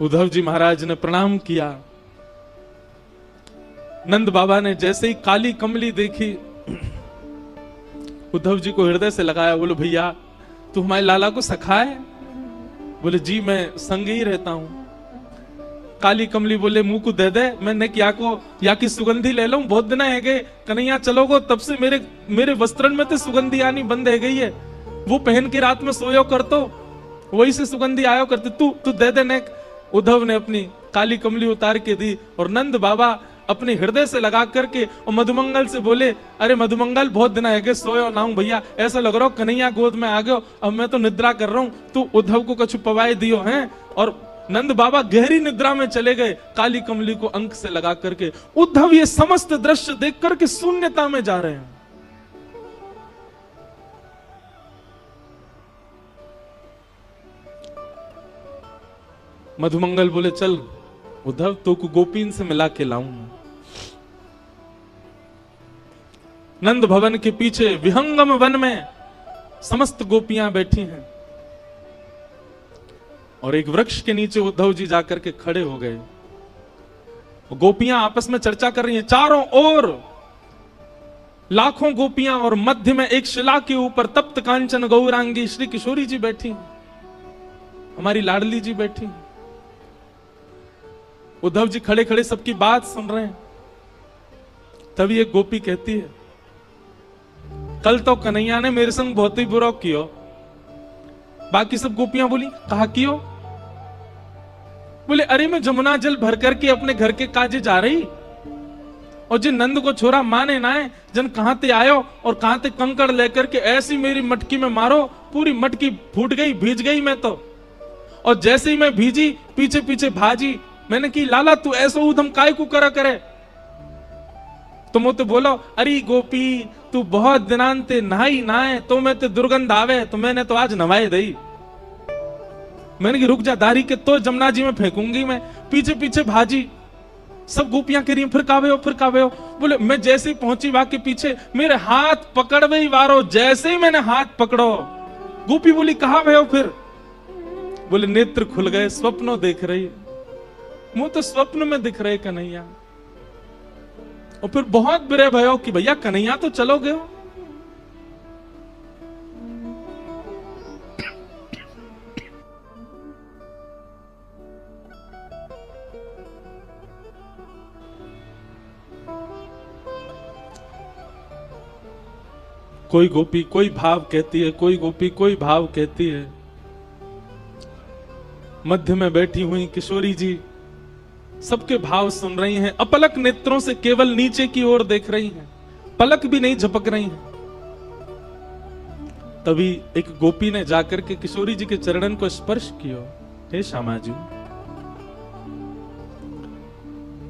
उद्धव जी महाराज ने प्रणाम किया। नंद बाबा ने जैसे ही काली कमली देखी, उद्धव जी को हृदय से लगाया। बोलो भैया तू हमारे लाला को सखा है? बोले जी मैं संग ही रहता हूं। काली कमली बोले मुंह को दे दे, मैं या की सुगंधी ले लूं, बहुत दिन है गए कन्हैया चलोगो तब से मेरे वस्त्रन में तो सुगंधी आनी बंद है गई है, वो पहन के रात में सोयो कर तो वही से सुगंधी आयो करते, तू दे दे नेक। उद्धव ने अपनी काली कमली उतार के दी और नंद बाबा अपने हृदय से लगा करके और मधुमंगल से बोले अरे मधुमंगल बहुत दिन है सोयो ना हूं भैया, ऐसा लग रहा हो कन्हैया गोद में आ गयो, अब मैं तो निद्रा कर रहा हूं, तू उद्धव को कछु पवाए दियो है। और नंद बाबा गहरी निद्रा में चले गए काली कमली को अंक से लगा करके। उद्धव ये समस्त दृश्य देख करके शून्यता में जा रहे हैं। मधुमंगल बोले चल उद्धव तो को गोपीन से मिला के लाऊंगा। नंद भवन के पीछे विहंगम वन में समस्त गोपियां बैठी हैं और एक वृक्ष के नीचे उद्धव जी जाकर के खड़े हो गए। गोपियां आपस में चर्चा कर रही हैं, चारों ओर लाखों गोपियां और मध्य में एक शिला के ऊपर तप्त कांचन गौरांगी श्री किशोरी जी बैठी, हमारी लाडली जी बैठी। उद्धव जी खड़े खड़े सबकी बात सुन रहे हैं। तभी एक गोपी कहती है कल तो कन्हैया ने मेरे संग बहुत ही बुरा किया। बाकी सब गोपियां बोली कहा कियो? बोले अरे मैं जमुना जल भर करके अपने घर के काजे जा रही और जिन नंद को छोरा माने ना है, जन कहां ते आयो और कहां ते कंकड़ लेकर के ऐसी मेरी मटकी में मारो, पूरी मटकी फूट गई, भीज गई मैं तो। और जैसे ही मैं भीजी पीछे पीछे भाजी, मैंने की लाला तू ऐसा उधम काय को करा करे? तुम तो बोलो अरे गोपी तू बहुत दिनांते नहाई नहाए तो मैं तो दुर्गंध आवे, तो मैंने तो आज नवाए दई। मैंने की रुक जा दारी के तो जमुना जी में फेंकूंगी मैं। पीछे पीछे भाजी, सब गोपियां कह रही फिर कावे हो फिर कावे हो। बोले मैं जैसे ही पहुंची वहां के पीछे मेरे हाथ पकड़ गई वारो, जैसे ही मैंने हाथ पकड़ो गोपी बोली कहा भय हो फिर? बोले नेत्र खुल गए, स्वप्नों देख रही, मुंह तो स्वप्न में दिख रहे कन्हैया। और फिर बहुत बुरे भयो कि भैया कन्हैया तो चलो गए। कोई गोपी कोई भाव कहती है, कोई गोपी कोई भाव कहती है। मध्य में बैठी हुई किशोरी जी सबके भाव सुन रही हैं, अपलक नेत्रों से केवल नीचे की ओर देख रही हैं, पलक भी नहीं झपक रही हैं। तभी एक गोपी ने जाकर के किशोरी जी के चरणन को स्पर्श किया। हे श्यामा जी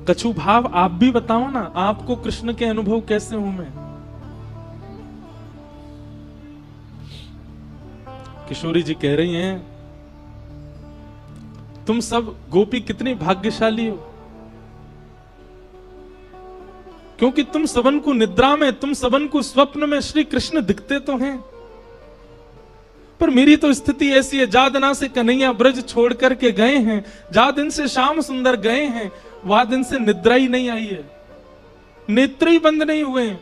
कछु भाव आप भी बताओ ना, आपको कृष्ण के अनुभव कैसे हूं मैं? किशोरी जी कह रही हैं तुम सब गोपी कितनी भाग्यशाली हो। क्योंकि तुम सबन को निद्रा में, तुम सबन को स्वप्न में श्री कृष्ण दिखते तो हैं, पर मेरी तो स्थिति ऐसी है, जादना से कन्हैया ब्रज छोड़ करके गए हैं, जा दिन से श्याम सुंदर गए हैं, वह दिन से निद्रा ही नहीं आई है, नेत्र ही बंद नहीं हुए हैं,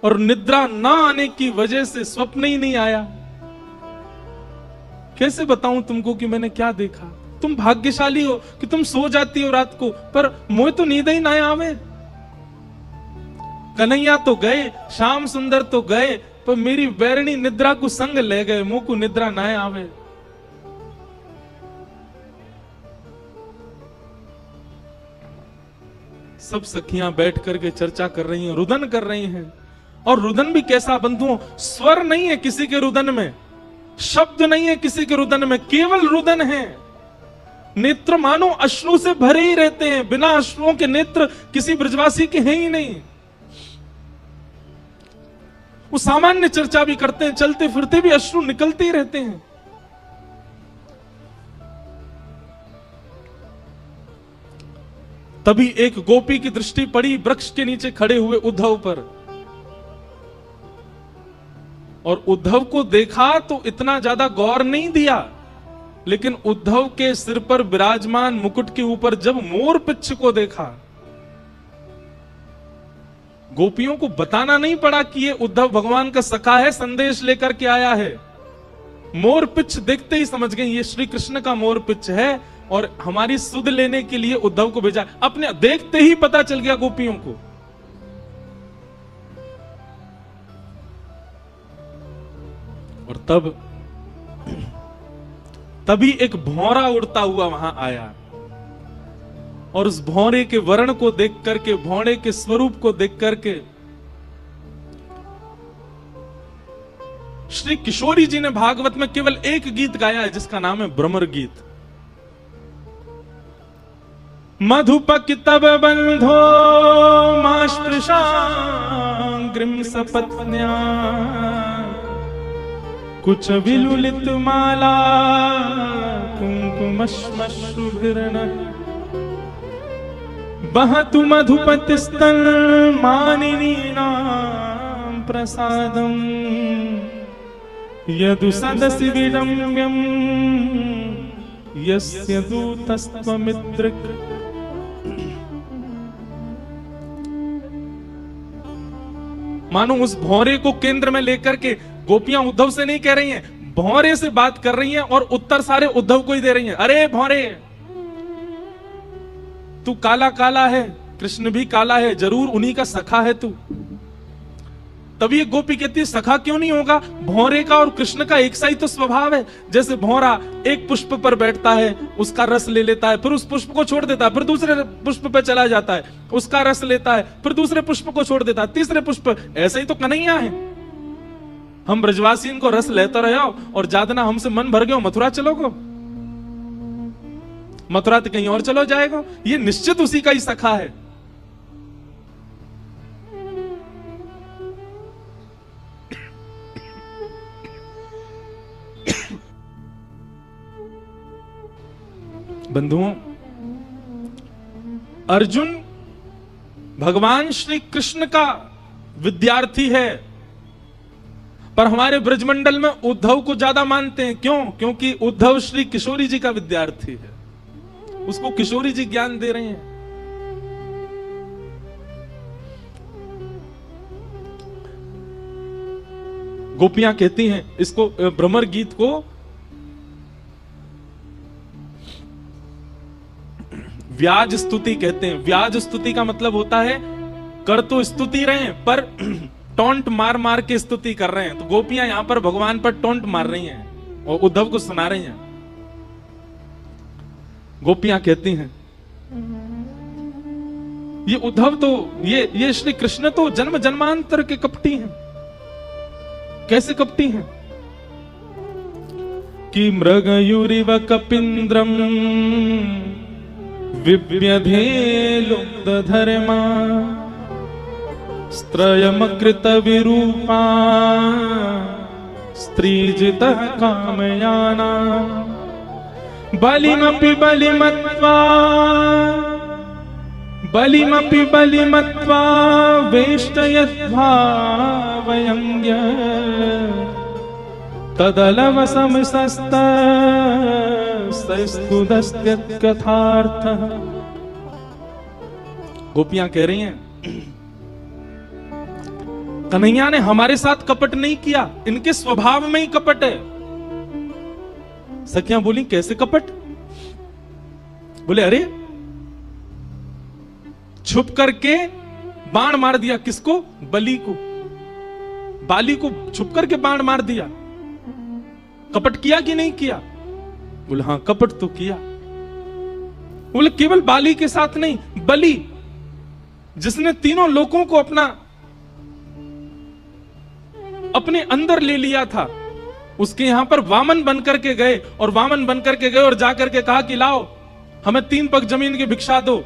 और निद्रा ना आने की वजह से स्वप्न ही नहीं आया। कैसे बताऊं तुमको कि मैंने क्या देखा? तुम भाग्यशाली हो कि तुम सो जाती हो रात को, पर मुझे तो नींद ही ना आवे। कन्हैया तो गए, श्याम सुंदर तो गए, पर मेरी बैरणी निद्रा को संग ले गए, मुंह को निद्रा ना आवे। सब सखियां बैठ करके चर्चा कर रही हैं, रुदन कर रही हैं, और रुदन भी कैसा बंधुओं, स्वर नहीं है किसी के रुदन में, शब्द नहीं है किसी के रुदन में, केवल रुदन है। नेत्र मानो अश्रु से भरे ही रहते हैं, बिना अश्रुओं के नेत्र किसी ब्रजवासी के हैं ही नहीं। वो सामान्य चर्चा भी करते हैं, चलते फिरते भी अश्रु निकलते ही रहते हैं। तभी एक गोपी की दृष्टि पड़ी वृक्ष के नीचे खड़े हुए उद्धव पर, और उद्धव को देखा तो इतना ज्यादा गौर नहीं दिया, लेकिन उद्धव के सिर पर विराजमान मुकुट के ऊपर जब मोर पिच्छ को देखा, गोपियों को बताना नहीं पड़ा कि ये उद्धव भगवान का सखा है, संदेश लेकर के आया है। मोर पिच्छ देखते ही समझ गए ये श्री कृष्ण का मोर पिच्छ है, और हमारी सुध लेने के लिए उद्धव को भेजा। अपने देखते ही पता चल गया गोपियों को। और तभी एक भौरा उड़ता हुआ वहां आया, और उस भौरे के वर्ण को देख करके, भौरे के स्वरूप को देख करके श्री किशोरी जी ने भागवत में केवल एक गीत गाया है, जिसका नाम है भ्रमर गीत। मधुपकितव बंधो मास्पृशांग्रिम सपत्न्या कुछ विलुलित माला कुंकुमश्मश्रुभिर्न बहतु मधुपतिस्तन मानिनीनां प्रसादं यदु सदसि विडम्यं यस्य दूतस्त्वमिद्रिक। मानो उस भौरे को केंद्र में लेकर के गोपियां उद्धव से नहीं कह रही हैं, भौरे से बात कर रही हैं, और उत्तर सारे उद्धव को ही दे रही हैं। अरे भौरे, तू काला काला है, कृष्ण भी काला है, जरूर उन्हीं का सखा है तू। तभी एक गोपी कहती है सखा क्यों नहीं होगा, भौरे का और कृष्ण का एक सा ही तो स्वभाव है। जैसे भौरा एक पुष्प पर बैठता है, उसका रस ले लेता है, फिर उस पुष्प को छोड़ देता है, फिर दूसरे पुष्प पर चला जाता है, उसका रस लेता है, फिर दूसरे पुष्प को छोड़ देता है, तीसरे पुष्प। ऐसे ही तो कन्हैया है। हम ब्रजवासी इनको रस लेते रहे हो, और जादना हमसे मन भर गयो, मथुरा चलोगो, मथुरा तो कहीं और चलो जाएगा। ये निश्चित उसी का ही सखा है। बंधुओं, अर्जुन भगवान श्री कृष्ण का विद्यार्थी है, पर हमारे ब्रजमंडल में उद्धव को ज्यादा मानते हैं। क्यों? क्योंकि उद्धव श्री किशोरी जी का विद्यार्थी है, उसको किशोरी जी ज्ञान दे रहे हैं। गोपियां कहती हैं इसको, भ्रमर गीत को व्याज स्तुति कहते हैं। व्याज स्तुति का मतलब होता है कर तो स्तुति रहे हैं, पर टोंट मार मार के स्तुति कर रहे हैं। तो गोपियां यहां पर भगवान पर टोंट मार रही हैं और उद्धव को सुना रही हैं। गोपियां कहती हैं ये उद्धव तो, ये श्री कृष्ण तो जन्म जन्मांतर के कपटी हैं। कैसे कपटी हैं? कि मृगयुरिव कपिंद्रम विव्यधेलुब्धधर्मा स्त्रयमकृत विरूपा स्त्रीजितः कामयाना बलिमपि बलिमत्वा बलिमपि बलिमत्वा वेष्टयद्भावयङ्ग्य तदलवसमसस्तस्तुदस्त्यत्कथार्थः। गोपियां कह रही हैं कन्हैया ने हमारे साथ कपट नहीं किया, इनके स्वभाव में ही कपट है। सखियां बोली कैसे कपट? बोले अरे छुप करके बाण मार दिया, किसको? बलि को, बाली को छुप करके बाण मार दिया। कपट किया कि नहीं किया? बोले हां कपट तो किया। बोले केवल बाली के साथ नहीं, बलि जिसने तीनों लोगों को अपने अंदर ले लिया था, उसके यहां पर वामन बनकर के गए और वामन बनकर के गए और जाकर के कहा कि लाओ हमें 3 पग जमीन की भिक्षा दो।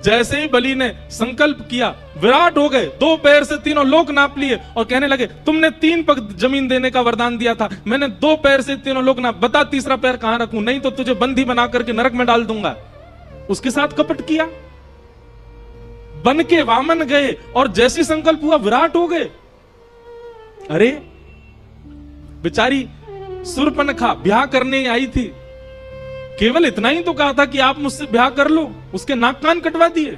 जैसे ही बलि ने संकल्प किया, विराट हो गए, 2 पैर से तीनों लोक नाप लिए और कहने लगे तुमने 3 पग जमीन देने का वरदान दिया था, मैंने 2 पैर से तीनों लोक नाप, बता तीसरा पैर कहां रखूं, नहीं तो तुझे बंदी बना करके नरक में डाल दूंगा। उसके साथ कपट किया, बन के वामन गए और जैसी संकल्प हुआ विराट हो गए। अरे बेचारी शूर्पणखा ब्याह करने आई थी, केवल इतना ही तो कहा था कि आप मुझसे ब्याह कर लो, उसके नाक कान कटवा दिए,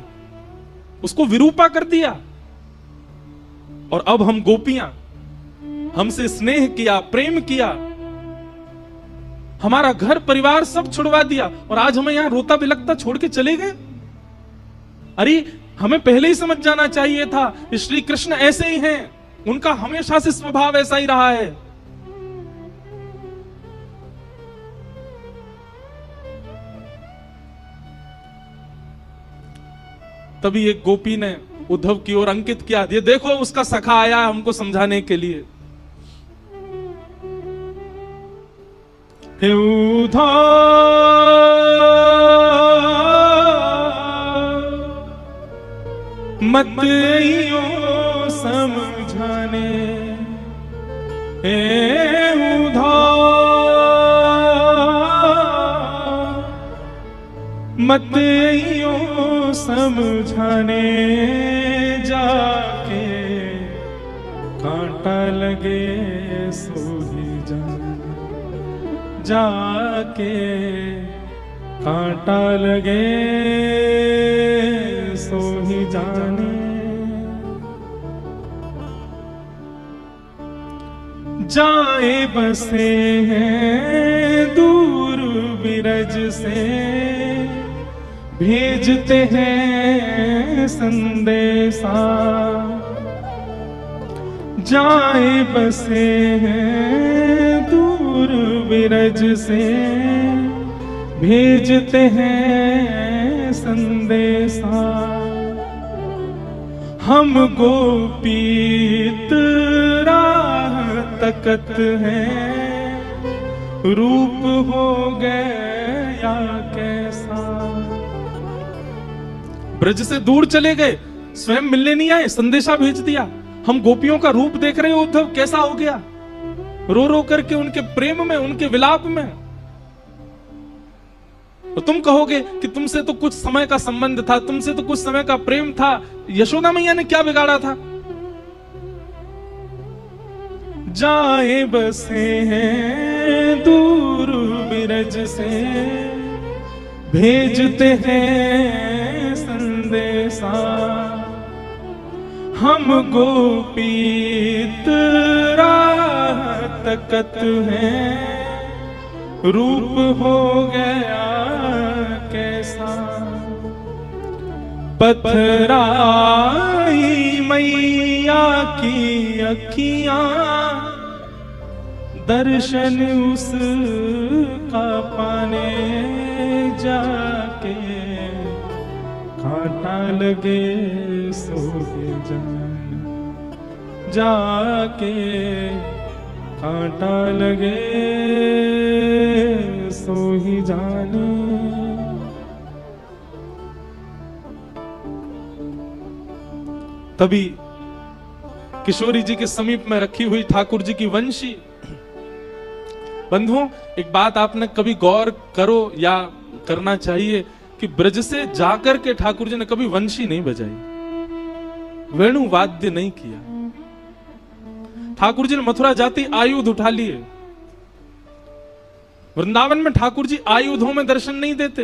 उसको विरूपा कर दिया। और अब हम गोपियां, हमसे स्नेह किया, प्रेम किया, हमारा घर परिवार सब छुड़वा दिया और आज हमें यहां रोता बिलखता छोड़ के चले गए। अरे हमें पहले ही समझ जाना चाहिए था, श्री कृष्ण ऐसे ही हैं, उनका हमेशा से स्वभाव ऐसा ही रहा है। तभी एक गोपी ने उद्धव की ओर अंकित किया, ये देखो उसका सखा आया हमको समझाने के लिए। हे उद्धव मत आइयो समझाने, हे उद्धव मत आइयो समझाने, जाके कांटा लगे सो ही जाने, जाके कांटा लगे सो ही जाने। जाए बसे हैं दूर बिरज से, भेजते हैं संदेशा, जाए बसे हैं दूर बिरज से, भेजते हैं संदेशा। हम गोपीत राह तकत हैं, रूप हो गया कैसा। ब्रज से दूर चले गए, स्वयं मिलने नहीं आए, संदेशा भेज दिया। हम गोपियों का रूप देख रहे हो उद्धव कैसा हो गया, रो रो करके उनके प्रेम में, उनके विलाप में। तो तुम कहोगे कि तुमसे तो कुछ समय का संबंध था, तुमसे तो कुछ समय का प्रेम था, यशोदा मैया ने क्या बिगाड़ा था? जाए बसे हैं दूर बिरज से, भेजते हैं संदेशा। हम गोपीत राह तकत हैं, रूप हो गया कैसा। पथराई मैया की अखियां, दर्शन उसका पाने जाके, कांटा लगे सो जाने, जाके कांटा लगे सो ही जाने। तभी किशोरी जी के समीप में रखी हुई ठाकुर जी की वंशी। बंधुओं, एक बात आपने कभी गौर करो या करना चाहिए कि ब्रज से जाकर के ठाकुर जी ने कभी वंशी नहीं बजाई, वेणु वाद्य नहीं किया। ठाकुर जी ने मथुरा जाती आयुध उठा लिए। वृंदावन में ठाकुर जी आयुधों में दर्शन नहीं देते,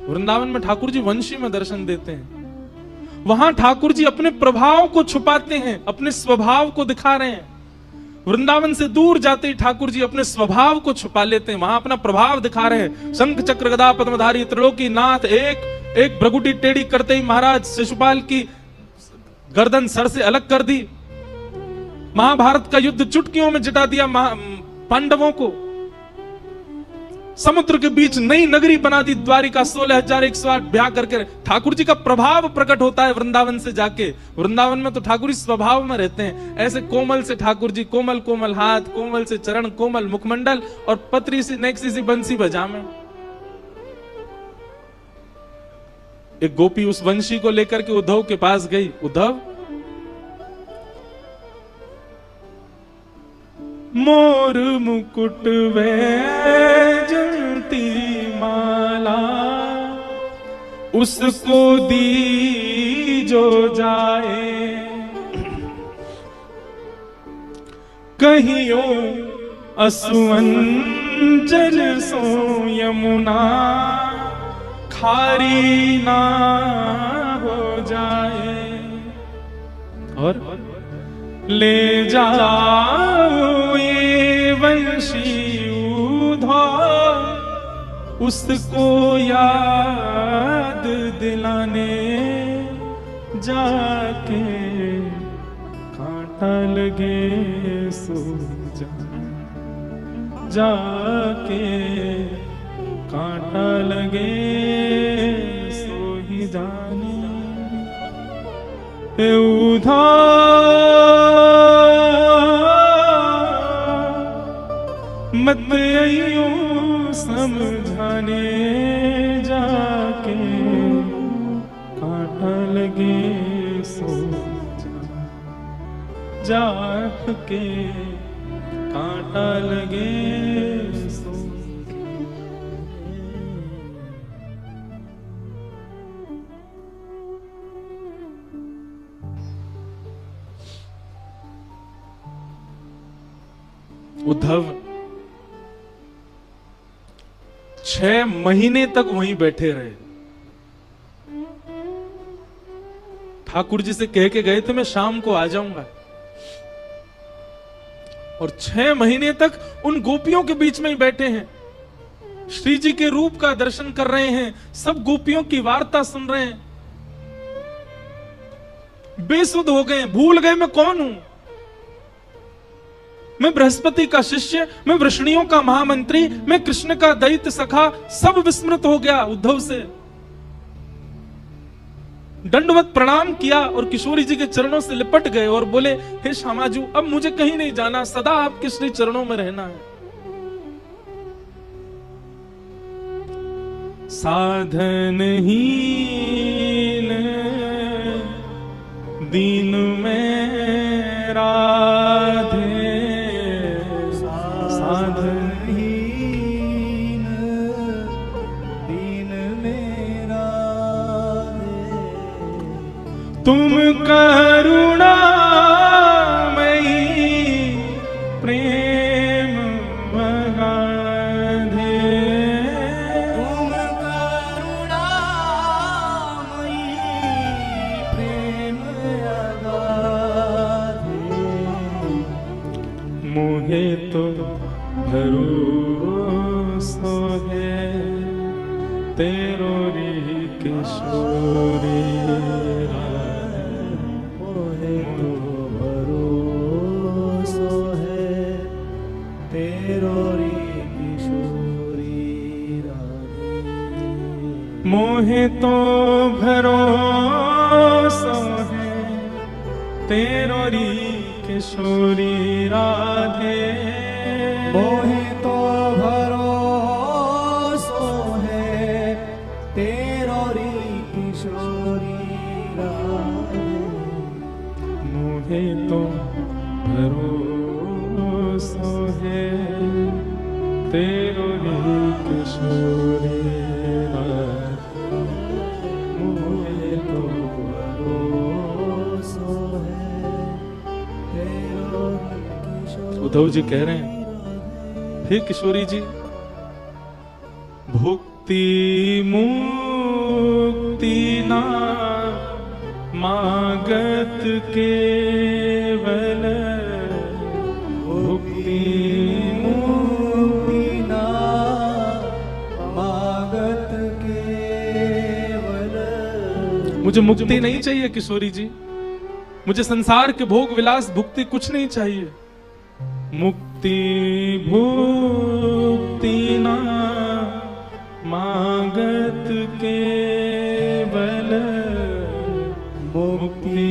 वृंदावन में ठाकुर जी वंशी में दर्शन देते हैं। वहां ठाकुर जी अपने प्रभाव को छुपाते हैं, अपने स्वभाव को दिखा रहे हैं। वृंदावन से दूर जाते ही ठाकुर जी अपने स्वभाव को छुपा लेते हैं, वहां अपना प्रभाव दिखा रहे हैं। शंख चक्र गदा पद्मधारी त्रिलोकी नाथ, एक भ्रगुटी टेढ़ी करते ही महाराज शिशुपाल की गर्दन सर से अलग कर दी। महाभारत का युद्ध चुटकियों में जिता दिया पांडवों को। समुद्र के बीच नई नगरी बना दी द्वारिका, 16,108 ब्याह करके। ठाकुर जी का प्रभाव प्रकट होता है वृंदावन से जाके। वृंदावन में तो ठाकुर जी स्वभाव में रहते हैं। ऐसे कोमल से ठाकुर जी, कोमल कोमल हाथ, कोमल से चरण, कोमल मुखमंडल और पतरी सी नेक्सी सी बंसी बजामे। एक गोपी उस वंशी को लेकर के उद्धव के पास गई। उद्धव, मोर मुकुट वैजंती माला, उसको दी जो जाए, कहियो असुअंजल सो यमुना, खारी ना हो जाए। और ले जाओ ये वंशी उद्धव, उसको याद दिलाने जाके, कांटा लगे सो जाके, कांटा लगे सो ही जाने। मत आइयो समझाने जाके, कांटा लगे सो जाके, कांटा लगे सो। उद्धव 6 महीने तक वहीं बैठे रहे। ठाकुर जी से कह के गए थे मैं शाम को आ जाऊंगा, और 6 महीने तक उन गोपियों के बीच में ही बैठे हैं। श्री जी के रूप का दर्शन कर रहे हैं, सब गोपियों की वार्ता सुन रहे हैं। बेसुध हो गए, भूल गए मैं कौन हूं। मैं बृहस्पति का शिष्य, मैं वृष्णियों का महामंत्री, मैं कृष्ण का दैत्य सखा, सब विस्मृत हो गया उद्धव से। दंडवत प्रणाम किया और किशोरी जी के चरणों से लिपट गए और बोले, हे श्यामाजू, अब मुझे कहीं नहीं जाना, सदा आपके श्री चरणों में रहना है। साधनहीन दीन में राधे, साधनहीन दीन में राधे, तुम करुणामयी प्रेम अगाधे, तुम करुणामयी प्रेम अगाधे, मोहे तो भरोसा है तेरो री किशोरी, मोहे तो भरोसा है तेरो री किशोरी राधे, मोहे तो भरोसा है तेरो री किशोरी राधे, मोहे तो भरोसा है तेरो री किशोरी राधे, मोहे तो भरोसा है तेरो री किशोरी राधे। उद्धव जी कह रहे हैं, हे किशोरी जी, भुक्ति मुक्ति ना मागत केवल, भुक्ति मुक्ति ना मागत केवल। मुझे मुक्ति नहीं चाहिए किशोरी जी, मुझे संसार के भोग विलास भुक्ति कुछ नहीं चाहिए। मुक्ति भुक्ति ना मागत केवल, मुक्ति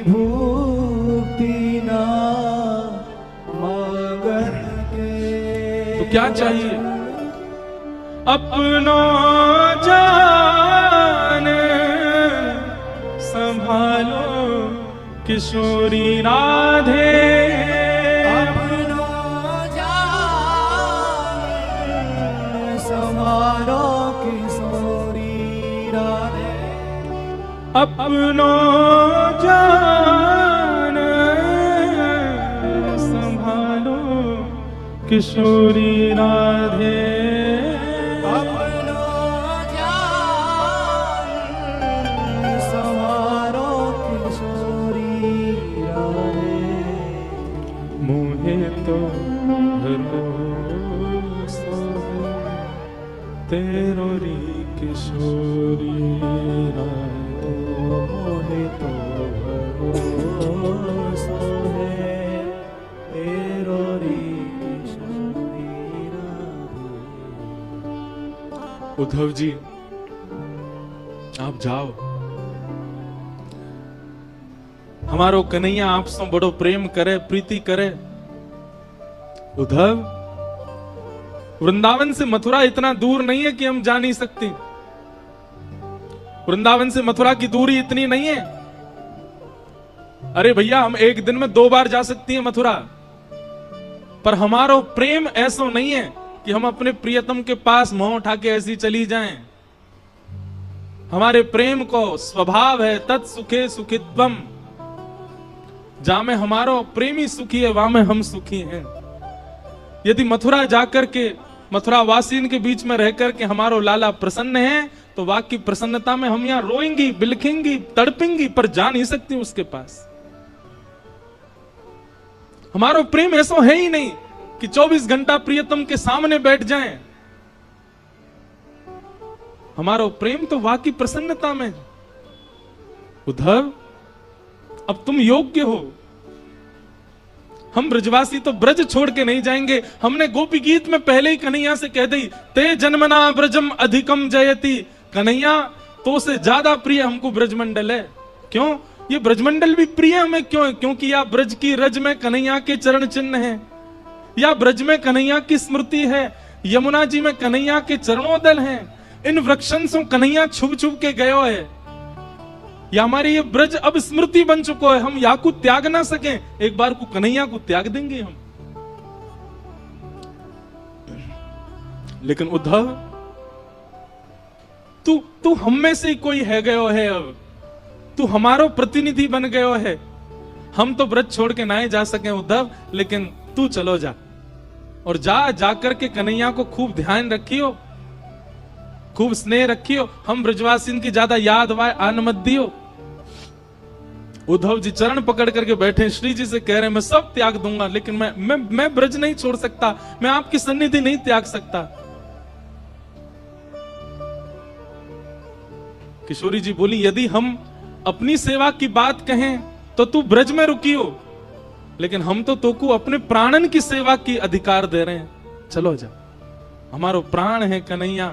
भुक्ति ना मागत केवल। तो क्या चाहिए? अपनो जान संभालो किशोरी राधे, अपनो जान संभालो किशोरी राधे, अपनो जान संभालो किशोरी राधे, अपनो जान संभालो किशोरी राधे। मोहे तो भरोसा है तेरो री किशोरी राधे, मोहे तो भरोसा है तेरो री किशोरी राधे। उद्धव जी आप जाओ, हमारो कन्हैया आपसे बड़ो प्रेम करे, प्रीति करे। उद्धव, वृंदावन से मथुरा इतना दूर नहीं है कि हम जा नहीं सकते। वृंदावन से मथुरा की दूरी इतनी नहीं है। अरे भैया, हम एक दिन में 2 बार जा सकती हैं मथुरा, पर हमारो प्रेम ऐसा नहीं है कि हम अपने प्रियतम के पास मुंह उठा के ऐसी चली जाएं। हमारे प्रेम को स्वभाव है तत्सुखे सुखित्वम, जहां में हमारो प्रेमी सुखी है वहां में हम सुखी हैं। यदि मथुरा जाकर के मथुरा वासियों के बीच में रहकर के हमारो लाला प्रसन्न है, तो वाकई प्रसन्नता में हम यहां रोएंगी, बिलखेंगी, तड़पेंगी, पर जा नहीं सकती उसके पास। हमारो प्रेम ऐसा है ही नहीं कि 24 घंटा प्रियतम के सामने बैठ जाएं। हमारो प्रेम तो वाकई प्रसन्नता में। उद्धव, अब तुम योग्य हो। हम ब्रजवासी तो ब्रज छोड़ के नहीं जाएंगे। हमने गोपी गीत में पहले ही कन्हैया से कह दी, ते जन्मना ब्रजम अधिकम जयति। कन्हैया, तो से ज्यादा प्रिय हमको ब्रजमंडल है। क्यों? ये ब्रजमंडल भी प्रिय हमें क्यों है? क्योंकि या ब्रज की रज में कन्हैया के चरण चिन्ह है, या ब्रज में कन्हैया की स्मृति है, यमुना जी में कन्हैया के चरणोदल हैं। इन वृक्षन से कन्हैया छुप छुप के गयो है। या हमारे ये ब्रज अब स्मृति बन चुको है, हम या को त्याग ना सके, एक बार को कन्हैया को त्याग देंगे हम। लेकिन उद्धव, तू हम में से कोई है गयो है। अब तू हमारो प्रतिनिधि बन गयो है। हम तो ब्रज छोड़ के ना ही जा सके उद्धव, लेकिन तू चलो जा, और जाकर के कन्हैया को खूब ध्यान रखियो, खूब स्नेह रखियो। हम ब्रजवासियों की ज्यादा याद आन मत दियो। उद्धव जी चरण पकड़ करके बैठे, श्री जी से कह रहे हैं, मैं सब त्याग दूंगा, लेकिन मैं ब्रज नहीं छोड़ सकता, मैं आपकी सन्निधि नहीं त्याग सकता। किशोरी जी बोली, यदि हम अपनी सेवा की बात कहें तो तू ब्रज में रुकियो, लेकिन हम तो तोको अपने प्राणन की सेवा की अधिकार दे रहे हैं। चलो जा, हमारो प्राण है कन्हैया,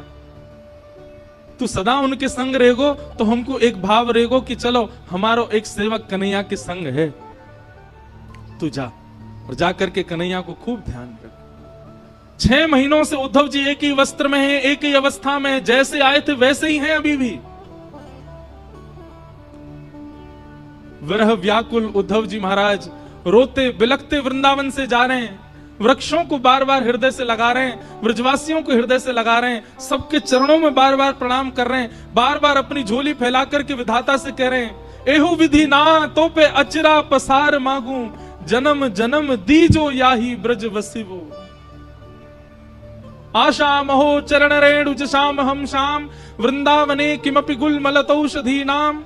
तू सदा उनके संग रहेगो, तो हमको एक भाव रहेगो कि चलो हमारो एक सेवक कन्हैया के संग है। तू जा, और जाकर के कन्हैया को खूब ध्यान रख। 6 महीनों से उद्धव जी एक ही वस्त्र में हैं, एक ही अवस्था में हैं, जैसे आए थे वैसे ही हैं अभी भी। विरह व्याकुल उद्धव जी महाराज रोते बिलखते वृंदावन से जा रहे हैं। वृक्षों को बार बार हृदय से लगा रहे हैं, ब्रजवासियों को हृदय से लगा रहे हैं, सबके चरणों में बार बार प्रणाम कर रहे हैं, बार बार अपनी झोली फैला करके विधाता से कह रहे हैं, एहु विधि ना तो पे अचरा पसार मांगू, जन्म जन्म दीजो याही ब्रज वसिवो। आशा महो चरण रेणु जशाम हम शाम वृंदावने किमपि गुलमलतौषधी नाम।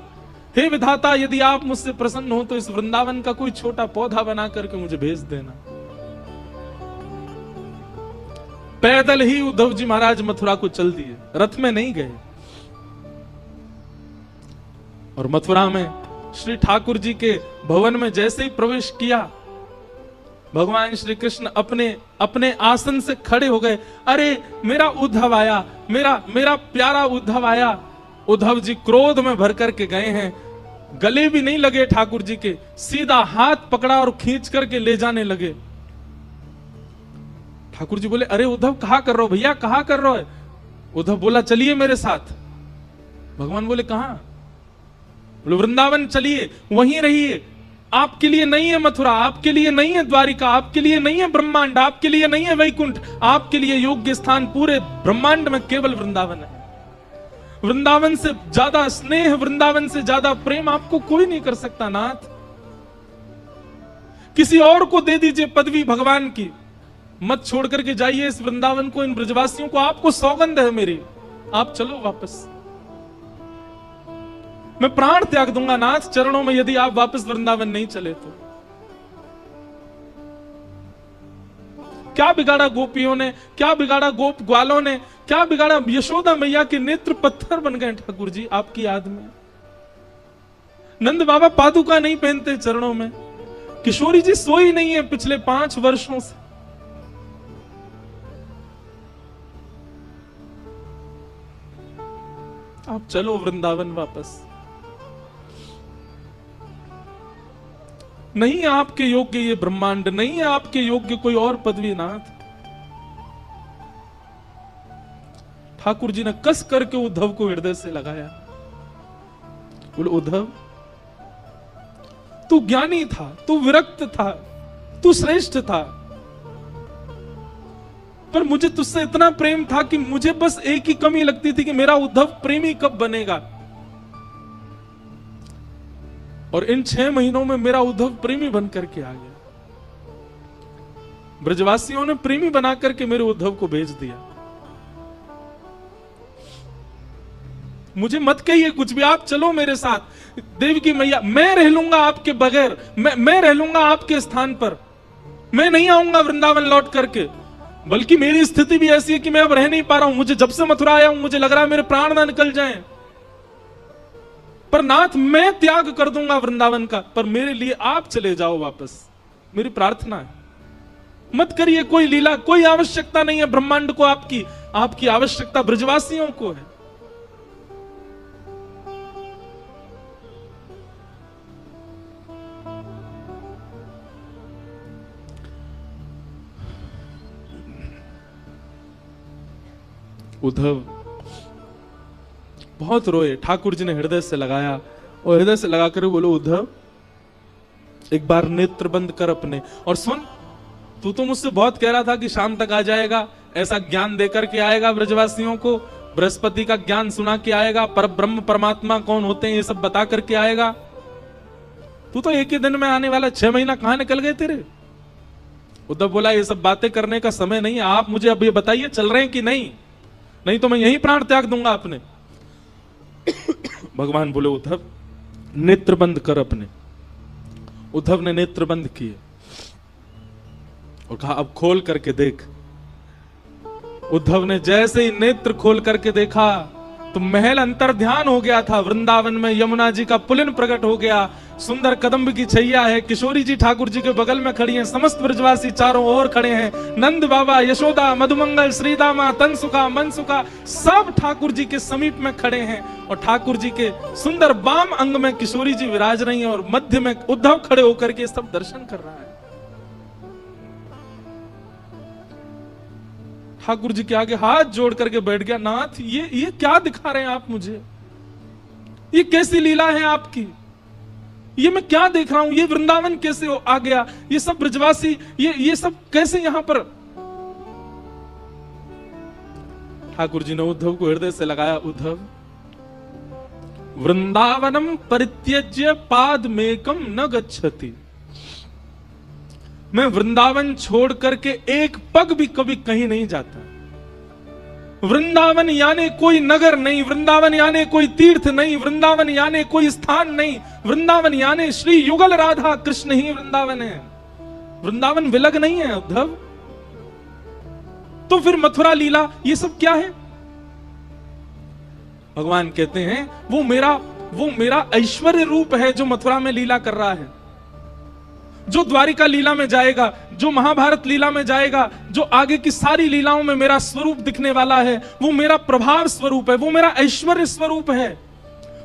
हे विधाता, यदि आप मुझसे प्रसन्न हो तो इस वृंदावन का कोई छोटा पौधा बना करके मुझे भेज देना। पैदल ही उद्धव जी महाराज मथुरा को चल दिए, रथ में नहीं गए। और मथुरा में श्री ठाकुर जी के भवन में जैसे ही प्रवेश किया, भगवान श्री कृष्ण अपने अपने आसन से खड़े हो गए। अरे मेरा उद्धव आया, मेरा प्यारा उद्धव आया। उद्धव जी क्रोध में भर करके गए हैं, गले भी नहीं लगे ठाकुर जी के, सीधा हाथ पकड़ा और खींच करके ले जाने लगे। ठाकुर जी बोले, अरे उद्धव कहां कर रहे हो भैया, कहां कर रहे हो? उद्धव बोला, चलिए मेरे साथ। भगवान बोले, कहां? बोले, वृंदावन चलिए, वहीं रहिए। आपके लिए नहीं है मथुरा, आपके लिए नहीं है द्वारिका, आपके लिए नहीं है ब्रह्मांड, आपके लिए नहीं है वैकुंठ, आपके लिए योग्य स्थान पूरे ब्रह्मांड में केवल वृंदावन है। वृंदावन से ज्यादा स्नेह, वृंदावन से ज्यादा प्रेम आपको कोई नहीं कर सकता नाथ। किसी और को दे दीजिए पदवी भगवान की, मत छोड़ करके जाइए इस वृंदावन को, इन ब्रजवासियों को। आपको सौगंध है मेरी, आप चलो वापस। मैं प्राण त्याग दूंगा नाथ चरणों में यदि आप वापस वृंदावन नहीं चले तो। क्या बिगाड़ा गोपियों ने, क्या बिगाड़ा गोप ग्वालों ने, क्या बिगाड़ा? यशोदा मैया के नेत्र पत्थर बन गए ठाकुर जी आपकी याद में। नंद बाबा पादुका नहीं पहनते चरणों में। किशोरी जी सोई नहीं है पिछले 5 वर्षों से। आप चलो वृंदावन वापस। नहीं है आपके योग्य ये ब्रह्मांड, नहीं है आपके योग्य कोई और पदवी नाथ। ठाकुर जी ने कस करके उद्धव को हृदय से लगाया। बोले, उद्धव तू ज्ञानी था, तू विरक्त था, तू श्रेष्ठ था, पर मुझे तुझसे इतना प्रेम था कि मुझे बस एक ही कमी लगती थी कि मेरा उद्धव प्रेमी कब बनेगा। और इन 6 महीनों में मेरा उद्धव प्रेमी बन करके आ गया। ब्रजवासियों ने प्रेमी बना करके मेरे उद्धव को भेज दिया। मुझे मत कहिए कुछ भी, आप चलो मेरे साथ। देवी की मैया, मैं रह लूंगा आपके बगैर, मैं रह लूंगा आपके स्थान पर। मैं नहीं आऊंगा वृंदावन लौट करके, बल्कि मेरी स्थिति भी ऐसी है कि मैं अब रह नहीं पा रहा हूं। मुझे जब से मथुरा आया हूं मुझे लग रहा है मेरे प्राण ना निकल जाएं। पर नाथ मैं त्याग कर दूंगा वृंदावन का, पर मेरे लिए आप चले जाओ वापस, मेरी प्रार्थना है। मत करिए कोई लीला, कोई आवश्यकता नहीं है ब्रह्मांड को आपकी, आपकी आवश्यकता ब्रजवासियों को है। उद्धव बहुत रोए। ठाकुर जी ने हृदय से लगाया और हृदय से लगाकर बोलो, उद्धव एक बार नेत्र बंद कर अपने और सुन। तू तो मुझसे बहुत कह रहा था कि शाम तक आ जाएगा, ऐसा ज्ञान देकर के आएगा ब्रजवासियों को, बृहस्पति का ज्ञान सुना के आएगा, पर ब्रह्म परमात्मा कौन होते हैं ये सब बता करके आएगा। तू तो एक ही दिन में आने वाला, 6 महीना कहां निकल गए तेरे? उद्धव बोला, ये सब बातें करने का समय नहीं है, आप मुझे अब ये बताइए चल रहे हैं कि नहीं, नहीं तो मैं यही प्राण त्याग दूंगा अपने। भगवान बोले, उद्धव नेत्र बंद कर अपने। उद्धव ने नेत्र बंद किए और कहा, अब खोल करके देख। उद्धव ने जैसे ही नेत्र खोल करके देखा तो महल अंतर ध्यान हो गया था। वृंदावन में यमुना जी का पुलिन प्रकट हो गया, सुंदर कदम्ब की छैया है, किशोरी जी ठाकुर जी के बगल में खड़ी हैं, समस्त ब्रजवासी चारों ओर खड़े हैं, नंद बाबा, यशोदा, मधुमंगल, श्रीदामा, तनसुका, मनसुका सब ठाकुर जी के समीप में खड़े हैं। और ठाकुर जी के सुंदर वाम अंग में किशोरी जी विराज रही हैं और मध्य में उद्धव खड़े होकर के सब दर्शन कर रहा है। ठाकुर जी के आगे हाथ जोड़ करके बैठ गया, नाथ ये क्या दिखा रहे हैं आप मुझे? ये कैसी लीला है आपकी? ये मैं क्या देख रहा हूं? ये वृंदावन कैसे आ गया? ये सब ब्रजवासी, ये सब कैसे यहां पर? ठाकुर जी ने उद्धव को हृदय से लगाया, उद्धव वृंदावनम परित्यज्य पादमेकम न गच्छति। मैं वृंदावन छोड़ करके एक पग भी कभी कहीं नहीं जाता। वृंदावन यानी कोई नगर नहीं, वृंदावन यानी कोई तीर्थ नहीं, वृंदावन यानी कोई स्थान नहीं, वृंदावन यानी श्री युगल राधा कृष्ण ही वृंदावन है। वृंदावन विलग नहीं है उद्धव। तो फिर मथुरा लीला ये सब क्या है? भगवान कहते हैं वो मेरा ऐश्वर्य रूप है जो मथुरा में लीला कर रहा है। जो द्वारिका लीला में जाएगा, जो महाभारत लीला में जाएगा, जो आगे की सारी लीलाओं में मेरा स्वरूप दिखने वाला है, वो मेरा प्रभाव स्वरूप है, वो मेरा ऐश्वर्य स्वरूप है।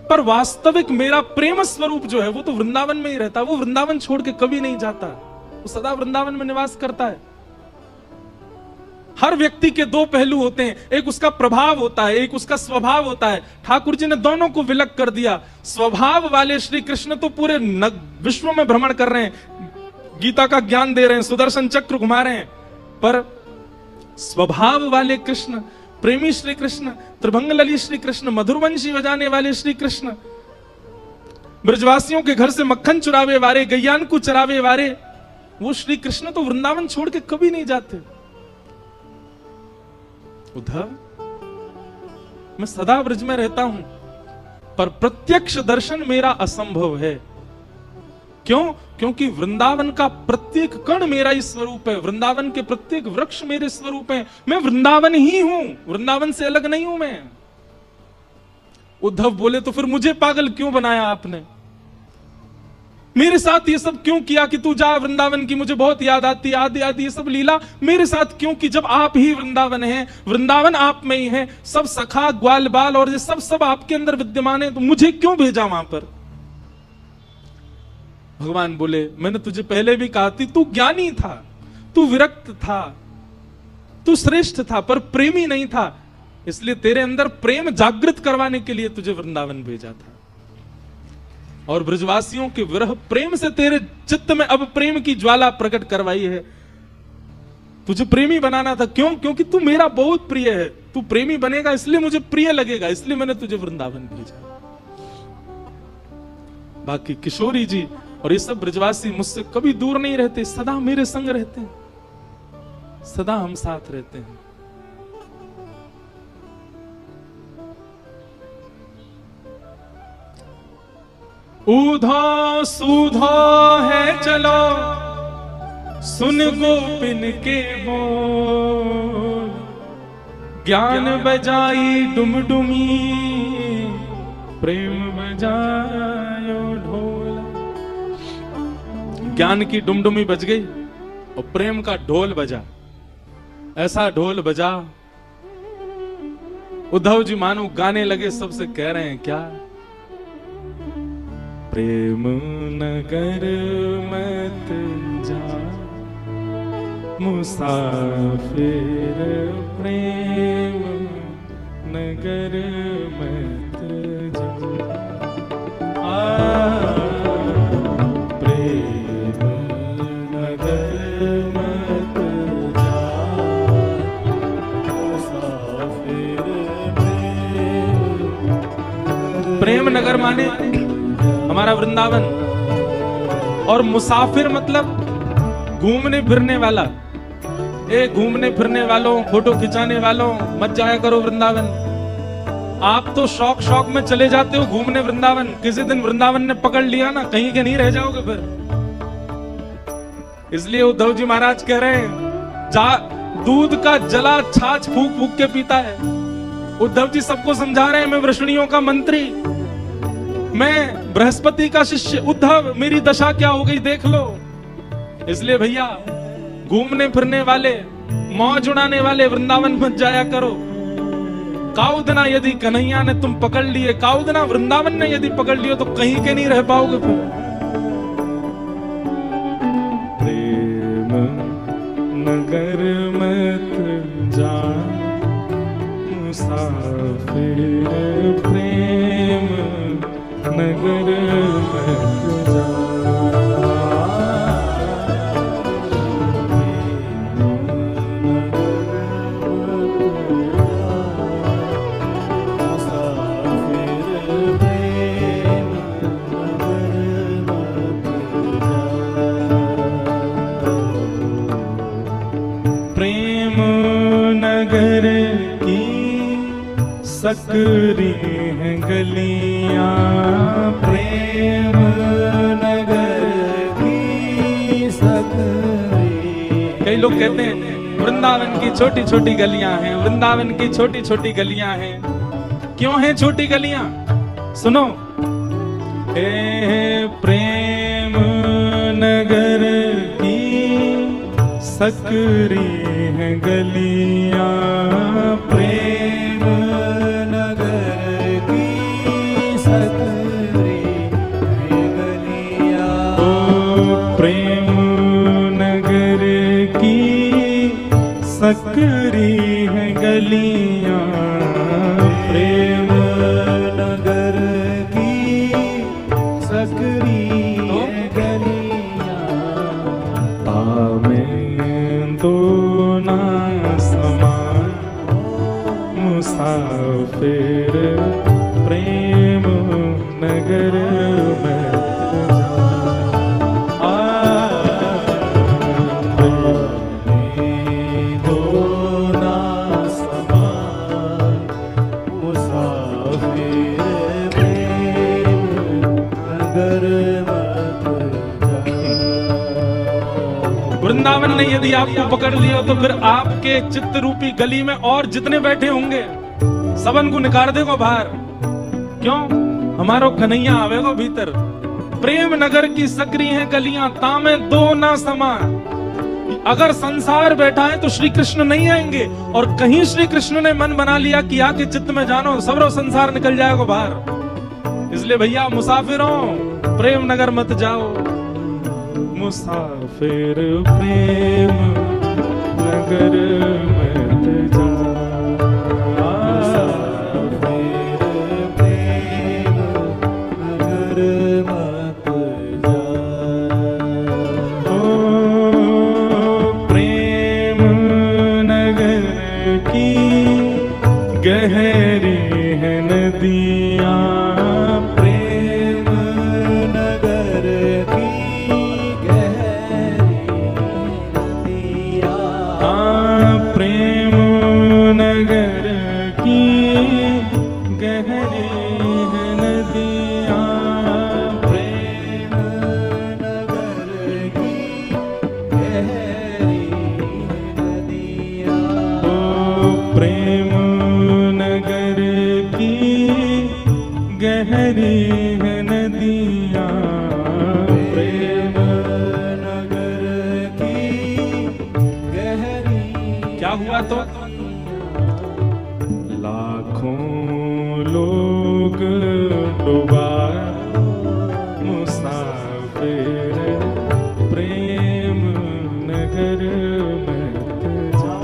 पर वास्तविक मेरा प्रेम स्वरूप जो है वो तो वृंदावन में ही रहता है। वो वृंदावन छोड़ के कभी नहीं जाता, वो सदा वृंदावन में निवास करता है। हर व्यक्ति के दो पहलू होते हैं, एक उसका प्रभाव होता है, एक उसका स्वभाव होता है। ठाकुर जी ने दोनों को विलग कर दिया। स्वभाव वाले श्री कृष्ण तो पूरे विश्व में भ्रमण कर रहे हैं, गीता का ज्ञान दे रहे हैं, सुदर्शन चक्र घुमा रहे हैं। पर स्वभाव वाले कृष्ण, प्रेमी श्री कृष्ण, त्रिभंग ललित श्री कृष्ण, मधुरवंशी बजाने वाले श्री कृष्ण, ब्रजवासियों के घर से मक्खन चुरावे वाले, गैयान को चरावे वाले, वो श्री कृष्ण तो वृंदावन छोड़ के कभी नहीं जाते। उद्धव, मैं सदा ब्रज में रहता हूं, पर प्रत्यक्ष दर्शन मेरा असंभव है। क्यों? क्योंकि वृंदावन का प्रत्येक कण मेरा ही स्वरूप है, वृंदावन के प्रत्येक वृक्ष मेरे स्वरूप हैं। मैं वृंदावन ही हूं, वृंदावन से अलग नहीं हूं मैं। उद्धव बोले तो फिर मुझे पागल क्यों बनाया आपने? मेरे साथ ये सब क्यों किया कि तू जा वृंदावन की मुझे बहुत याद आती, आदि आदि ये सब लीला मेरे साथ क्यों की, जब आप ही वृंदावन हैं, वृंदावन आप में ही है, सब सखा ग्वाल बाल और ये सब आपके अंदर विद्यमान है, तो मुझे क्यों भेजा वहां पर? भगवान बोले मैंने तुझे पहले भी कहा थी, तू ज्ञानी था, तू विरक्त था, तू श्रेष्ठ था, पर प्रेमी नहीं था। इसलिए तेरे अंदर प्रेम जागृत करवाने के लिए तुझे वृंदावन भेजा था। और ब्रजवासियों के विरह प्रेम से तेरे चित्त में अब प्रेम की ज्वाला प्रकट करवाई है। तुझे प्रेमी बनाना था। क्यों? क्योंकि तू मेरा बहुत प्रिय है। तू प्रेमी बनेगा इसलिए मुझे प्रिय लगेगा, इसलिए मैंने तुझे वृंदावन भेजा। बाकी किशोरी जी और ये सब ब्रजवासी मुझसे कभी दूर नहीं रहते, सदा मेरे संग रहते हैं, सदा हम साथ रहते हैं। ऊधो सूधो है चलो सुन गोपिन के बोल, ज्ञान बजाई डुमडुमी प्रेम बजायो ढोल। ज्ञान की डुमडुमी बज गई और प्रेम का ढोल बजा। ऐसा ढोल बजा उद्धव जी मानो गाने लगे, सबसे कह रहे हैं क्या? प्रेम नगर मत जा मुसाफिर, प्रेम नगर मत जा, प्रेम नगर मत जा मुसाफिर, प्रेम नगर माने हमारा वृंदावन, और मुसाफिर मतलब घूमने फिरने वाला। ए घूमने फिरने वालों, फोटो खिंचाने वालों, मत जाया करो वृंदावन। आप तो शौक शौक में चले जाते हो घूमने वृंदावन, किसी दिन वृंदावन ने पकड़ लिया ना, कहीं के नहीं रह जाओगे फिर। इसलिए उद्धव जी महाराज कह रहे हैं दूध का जला छाछ फूक फूक के पीता है। उद्धव जी सबको समझा रहे हैं मैं वृष्णियों का मंत्री, मैं बृहस्पति का शिष्य। उद्धव मेरी दशा क्या हो गई देख लो। इसलिए भैया घूमने फिरने वाले, मौज उड़ाने वाले वृंदावन मत जाया करो। काउदना यदि कन्हैया ने तुम पकड़ लिए, काउदना वृंदावन ने यदि पकड़ लियो तो कहीं के नहीं रह पाओगे फिर। प्रेम नगर मत जा मुसाफिर, प्रेम नगर मत जा। नगर की सकरी हैं गलियां, प्रेम नगर की सकरी। कई लोग कहते हैं वृंदावन की छोटी छोटी गलियां हैं, वृंदावन की छोटी छोटी गलियां हैं। क्यों हैं छोटी गलियां? सुनो, प्रेम नगर की सकरी हैं गलियां, प्रेम नगर की सकरी हैं गलियां, प्रेम नगर की सकरी हैं गलियां, प्रेम नगर की सकरी हैं गलियां, तामें दो ना समान मुसाफिर प्रेम नगर में दो ना समान मुसाफिर प्रेम नगर मत जा। वृंदावन ने यदि आपको पकड़ लिया तो फिर आपके चित्त रूपी गली में और जितने बैठे होंगे सबन को निकाल देगो बाहर। क्यों? हमारो कन्हैया आवेगो भीतर। प्रेम नगर की सकरी हैं गलियां, तामे दो ना समा। अगर संसार बैठा है तो श्री कृष्ण नहीं आएंगे, और कहीं श्री कृष्ण ने मन बना लिया कि आके चित्त में जानो, सबरो संसार निकल जाएगा बाहर। इसलिए भैया मुसाफिरों, प्रेम नगर मत जाओ। मुसाफिर प्रेम नगर मत जाओ। प्रेम नगर मत जा। प्रेम नगर की गहरी है नदियां, प्रेम नगर की गहरी नदियां, प्रेम नगर की गहरी है नदियां, प्रेम नगर की गहरी नदियां, प्रेम नगर की गहरी है नदियां, प्रेम नगर की गहरी। क्या हुआ तो? लाखों लोग डूबा मुसाफिर प्रेम नगर मत जा।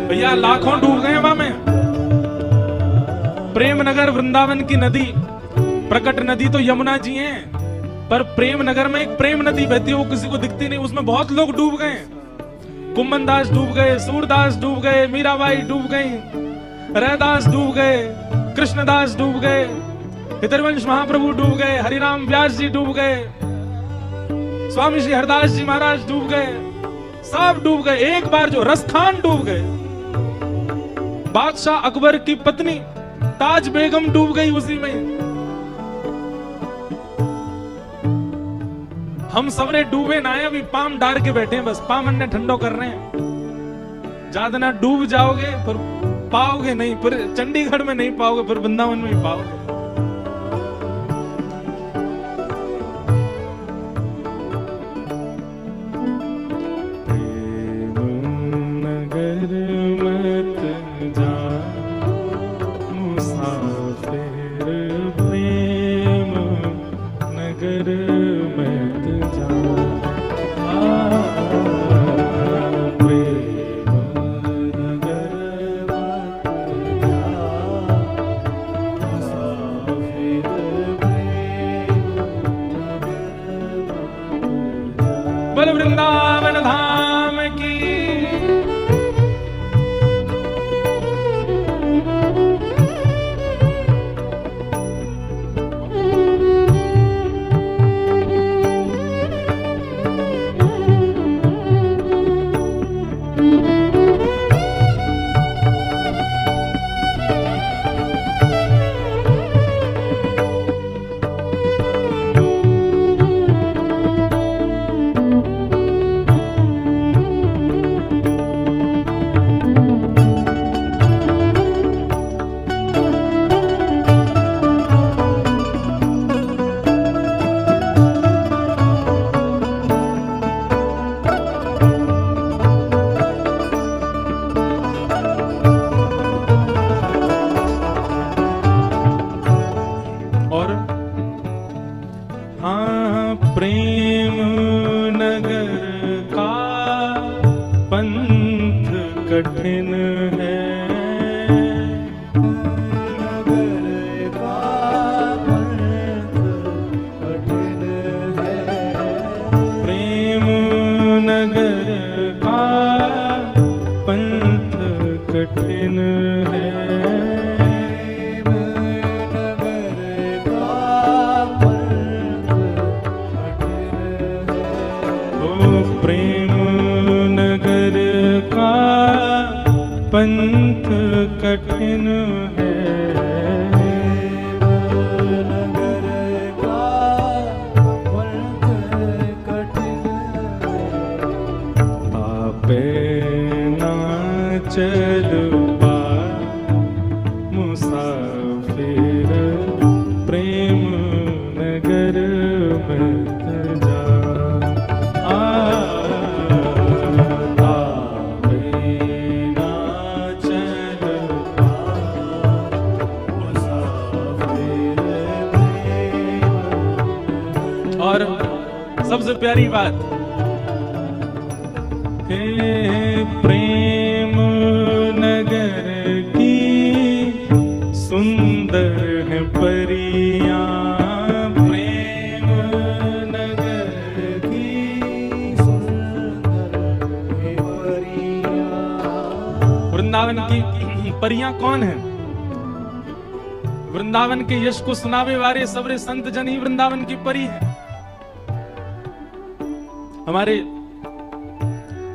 भैया लाखों डूब गए वहां में। प्रेम नगर वृंदावन की नदी, प्रकट नदी तो यमुना जी हैं, पर प्रेम नगर में एक प्रेम नदी बहती है, वो किसी को दिखती नहीं। उसमें बहुत लोग डूब गए। कुम्मन दास डूब गए, सूरदास डूब गए, मीराबाई डूब गई, रैदास डूब गए, कृष्णदास डूब गए, हितरवंश महाप्रभु डूब गए, हरिराम व्यास जी डूब गए, स्वामी श्री हरदास जी महाराज डूब गए, सब डूब गए। एक बार जो रसखान डूब गए, बादशाह अकबर की पत्नी ताज बेगम डूब गई उसी में। हम सबरे डूबे ना है, अभी पाम डार के बैठे हैं, बस पामन ने ठंडो कर रहे हैं। ज्यादा ना डूब जाओगे फिर पाओगे नहीं, फिर चंडीगढ़ में नहीं पाओगे, फिर वृंदावन में ही पाओगे। बोल वृंदावन धाम की। कठिन है। प्रेम नगर का पंथ कठिन है। आपे ना चल पा मुसाफिर प्रेम नगर मत जा। आपे ना चल पा मुसाफिर प्रेम। और सबसे प्यारी बात, प्रेम नगर की सुंदर है परियां। प्रेम नगर की सुंदर है परियां। वृंदावन की परियां कौन है? वृंदावन के यश को सुनावे वाले सबरे संत जन ही वृंदावन की परी है। हमारे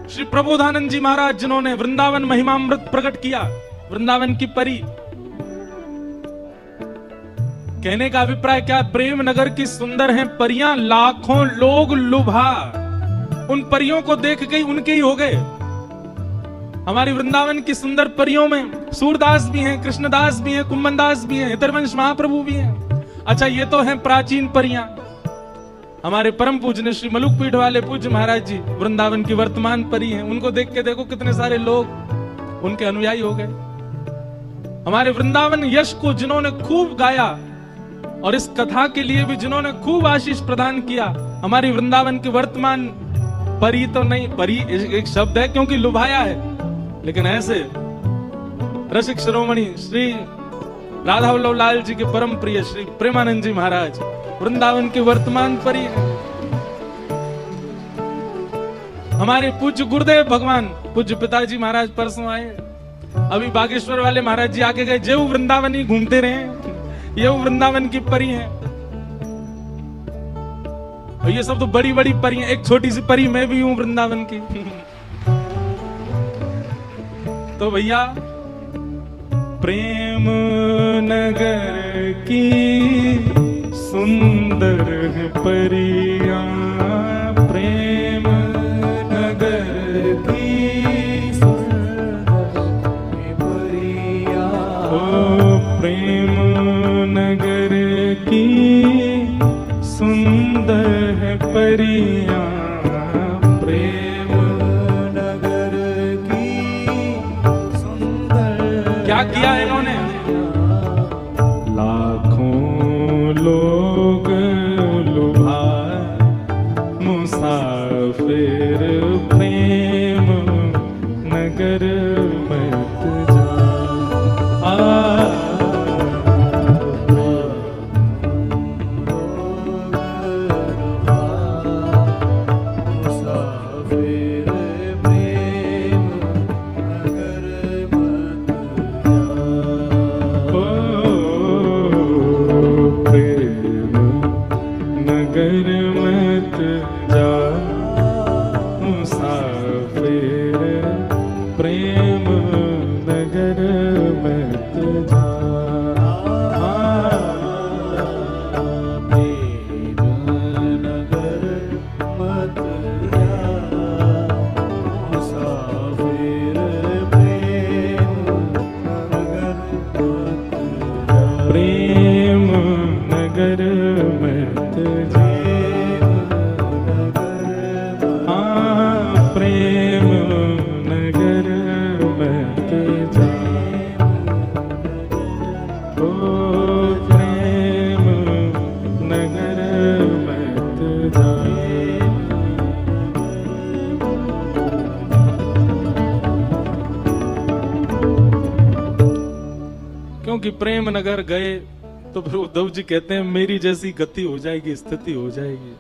श्री प्रबोधानंद जी महाराज जिन्होंने वृंदावन महिमामृत प्रकट किया, वृंदावन की परी। कहने का अभिप्राय क्या? प्रेम नगर की सुंदर हैं परियां, लाखों लोग लुभा उन परियों को देख के उनके ही हो गए। हमारी वृंदावन की सुंदर परियों में सूरदास भी हैं, कृष्णदास भी हैं, कुंभनदास भी हैं, हितरवंश महाप्रभु भी हैं। अच्छा, ये तो हैं प्राचीन परियां। हमारे परम पूज्य श्री मलुक पीठ वाले पूज्य महाराज जी वृंदावन की वर्तमान परी हैं। उनको देख के देखो कितने सारे लोग उनके अनुयायी हो गए। हमारे वृंदावन यश को जिन्होंने खूब गाया और इस कथा के लिए भी जिन्होंने खूब आशीष प्रदान किया, हमारी वृंदावन की वर्तमान परी तो नहीं, परी एक शब्द है क्योंकि लुभाया है, लेकिन ऐसे रसिक शिरोमणि श्री राधा वल्लभ लाल जी के परम प्रिय श्री प्रेमानंद जी महाराज वृंदावन की वर्तमान परी है। हमारे पूज्य गुरुदेव भगवान पूज्य पिताजी महाराज परसों आए, अभी बागेश्वर वाले महाराज जी आके गए, जो वृंदावन ही घूमते रहे, ये वृंदावन की परी है। और ये सब तो बड़ी बड़ी परी हैं, एक छोटी सी परी मैं भी हूं वृंदावन की। तो भैया, प्रेम नगर की सुंदर है परियां। प्रेम नगर की सुंदर है परियां। ओ प्रेम नगर की सुंदर है परियां। प्रेम नगर की सुंदर। क्या किया इन्होंने? लाखों लोग लुभा मुसाफिर प्रेम नगर मत जा। मुसाफिर प्रेम नगर मत जा। प्रेम नगर मत जा मुसाफिर। प्रेम नगर मत जा। प्रेम नगर मत जा मुसाफिर। प्रेम नगर मत जा। प्रेम नगर मत जा। प्रेम नगर मत जा। ओ प्रेम नगर मत जा। क्योंकि प्रेम नगर गए तो फिर उद्धव जी कहते हैं मेरी जैसी गति हो जाएगी, स्थिति हो जाएगी।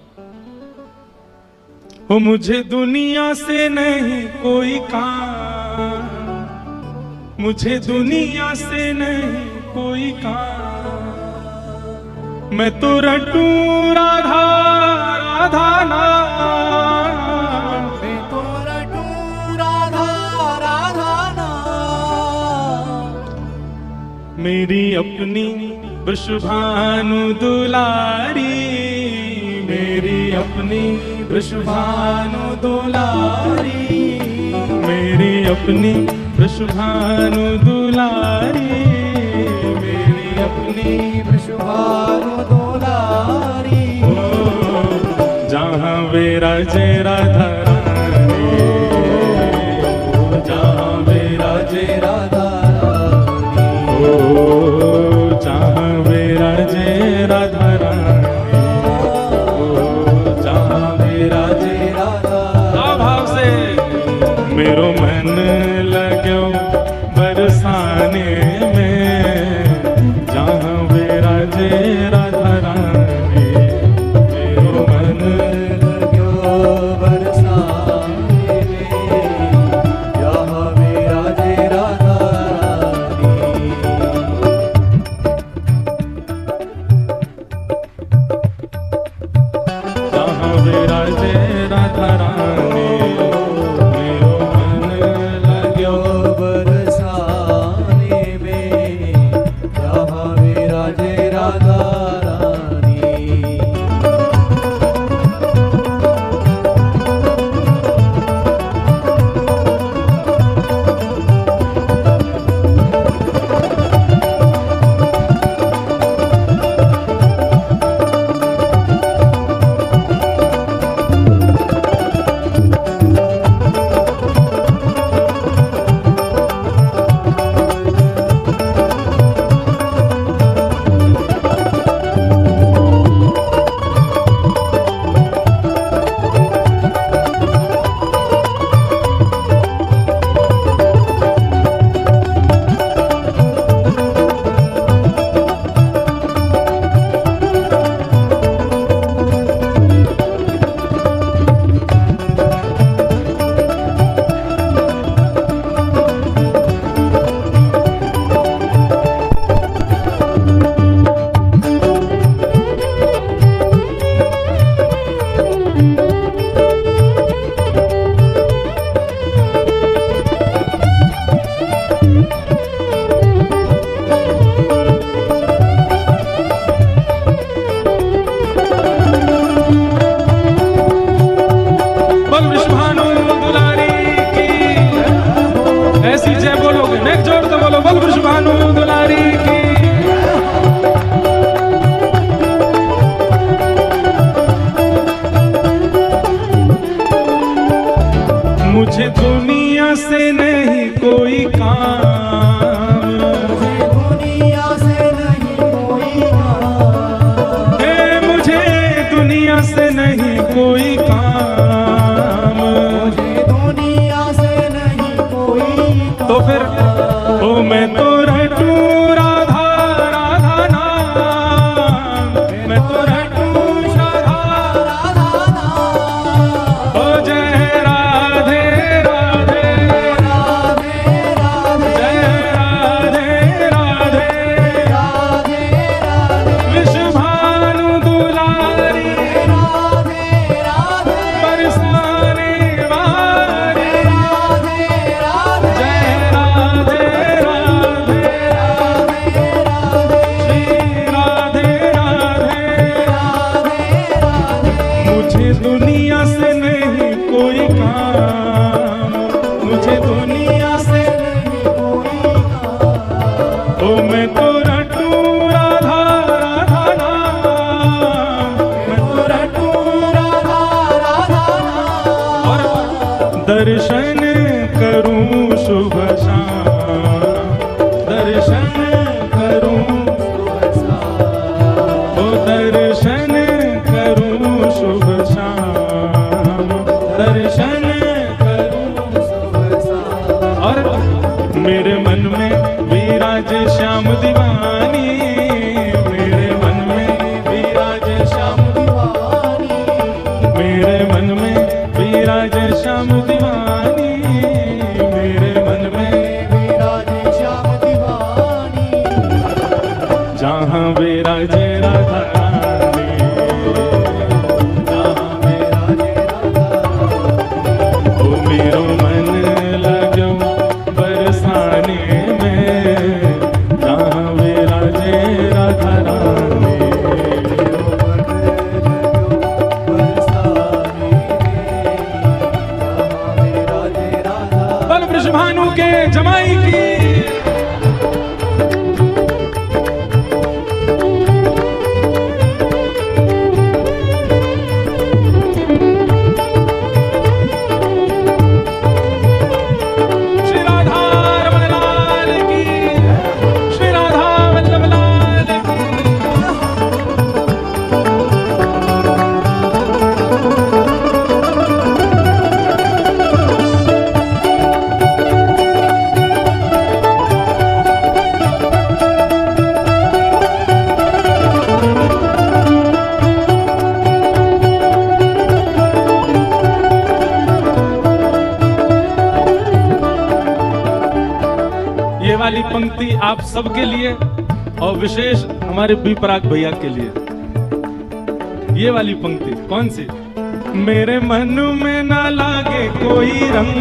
हो मुझे दुनिया से नहीं कोई काम। मुझे दुनिया से नहीं कोई काम, मैं तो रटू राधा राधा नाम, मैं तो रटू राधा राधा नाम। मेरी अपनी वृषभानु दुलारी, मेरी अपनी वृषभानु दुलारी, मेरी अपनी वृषभानु दुलारी, मेरी अपनी वृषभानु दुलारी। जहाँ विराजे राधा रानी, जहाँ विराजे राधा ओ जहाँ विराजे राधा रानी, ओ जहाँ विराजे राधा। भाव से मेरो मन लगो बरसाने में, जहाँ विराजे राधा रानी, मेरो मन लगो बरसाने में, जहाँ विराजे राधा रानी। जहाँ विराजे राधा रानी, मेरो मन लगो बरसाने में, जहाँ विराजे राधा रानी। बोल विश्वभानु दुलारी की, ऐसी जय बोलोगे नेक जोड़ तो बोलो, बोल विश्वभानु दुलारी की। मुझे दुनिया से नहीं कोई काम, दुनिया से नहीं कोई काम, मुझे दुनिया से नहीं कोई काम, मुझे दुनिया से नहीं कोई काम। तो फिर ओ मैं तो रटू राधा राधा नाम, मैं तो रटू राधा राधा नाम। ओ जय राधे राधे, राधे राधे जय राधे राधे, राधे राधे विश्वभानु दुलारी, राधे राधे बरसाने वाली, राधे राधे जय राधे राधे, श्री राधे राधे। मुझे दुनिया से नहीं कोई काम, मुझे दुनिया से ओ मैं तो रटू राधा राधा नाम, मैं तो रटू राधा राधा नाम। और दर्शन करूं शुभ शाम, दर्शन करूं ओ दर्शन करूं शुभ शाम, दर्शन करूं और मेरे मन में विराज श्याम दीवानी, मेरे मन में विराज श्याम दीवानी, मेरे मन में विराज श्याम दीवानी, मेरे मन में विराजे पंक्ति आप सबके लिए और विशेष हमारे बी पराग भैया के लिए। ये वाली पंक्ति कौन सी? मेरे मन में ना लागे कोई रंग,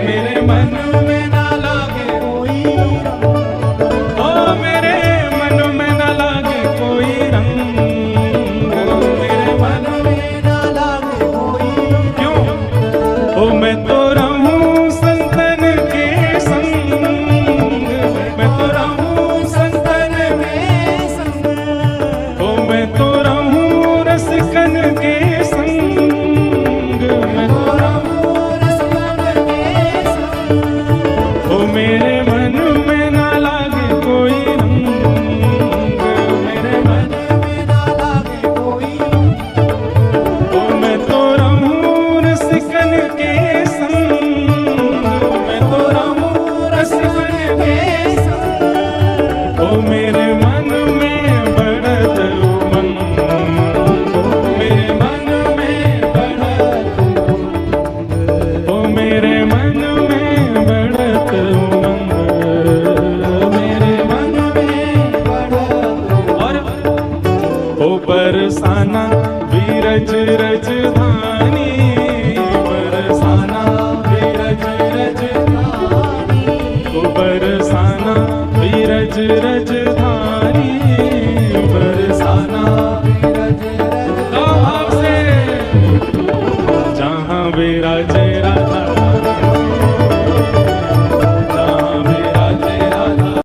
मेरे मन में ना लागे कोई रंग, ओ मेरे मन में ना लागे कोई रंग, मेरे मन में ना लागे कोई रंग। क्यों? ओ मैं तो रहूं संतन के संग, मैं तो रहूं संतन के संग, ओ मैं तो रहूं रसिकन के संग, मैं तो रहूं रसिकन के संग, ओ मेरे मन में ना लागे कोई रंग, मेरे मन में ना लागे कोई रंग, ओ मैं तो रहूं रसिकन के संग, मैं तो रहूं रसिकन के संग, ओ मेरे मन में बढ़त उमंग, मेरे मन में बढ़त उमंग, ओ मेरे मन में बढ़त उमंग, मेरे मन में बढ़त। और ओ बरसाना बीरज रजधानी, बरसाना बीरज रजधानी, ओ बरसाना बीरज रजधानी, बरसाना बीरज रजधानी। जहाँ विराजे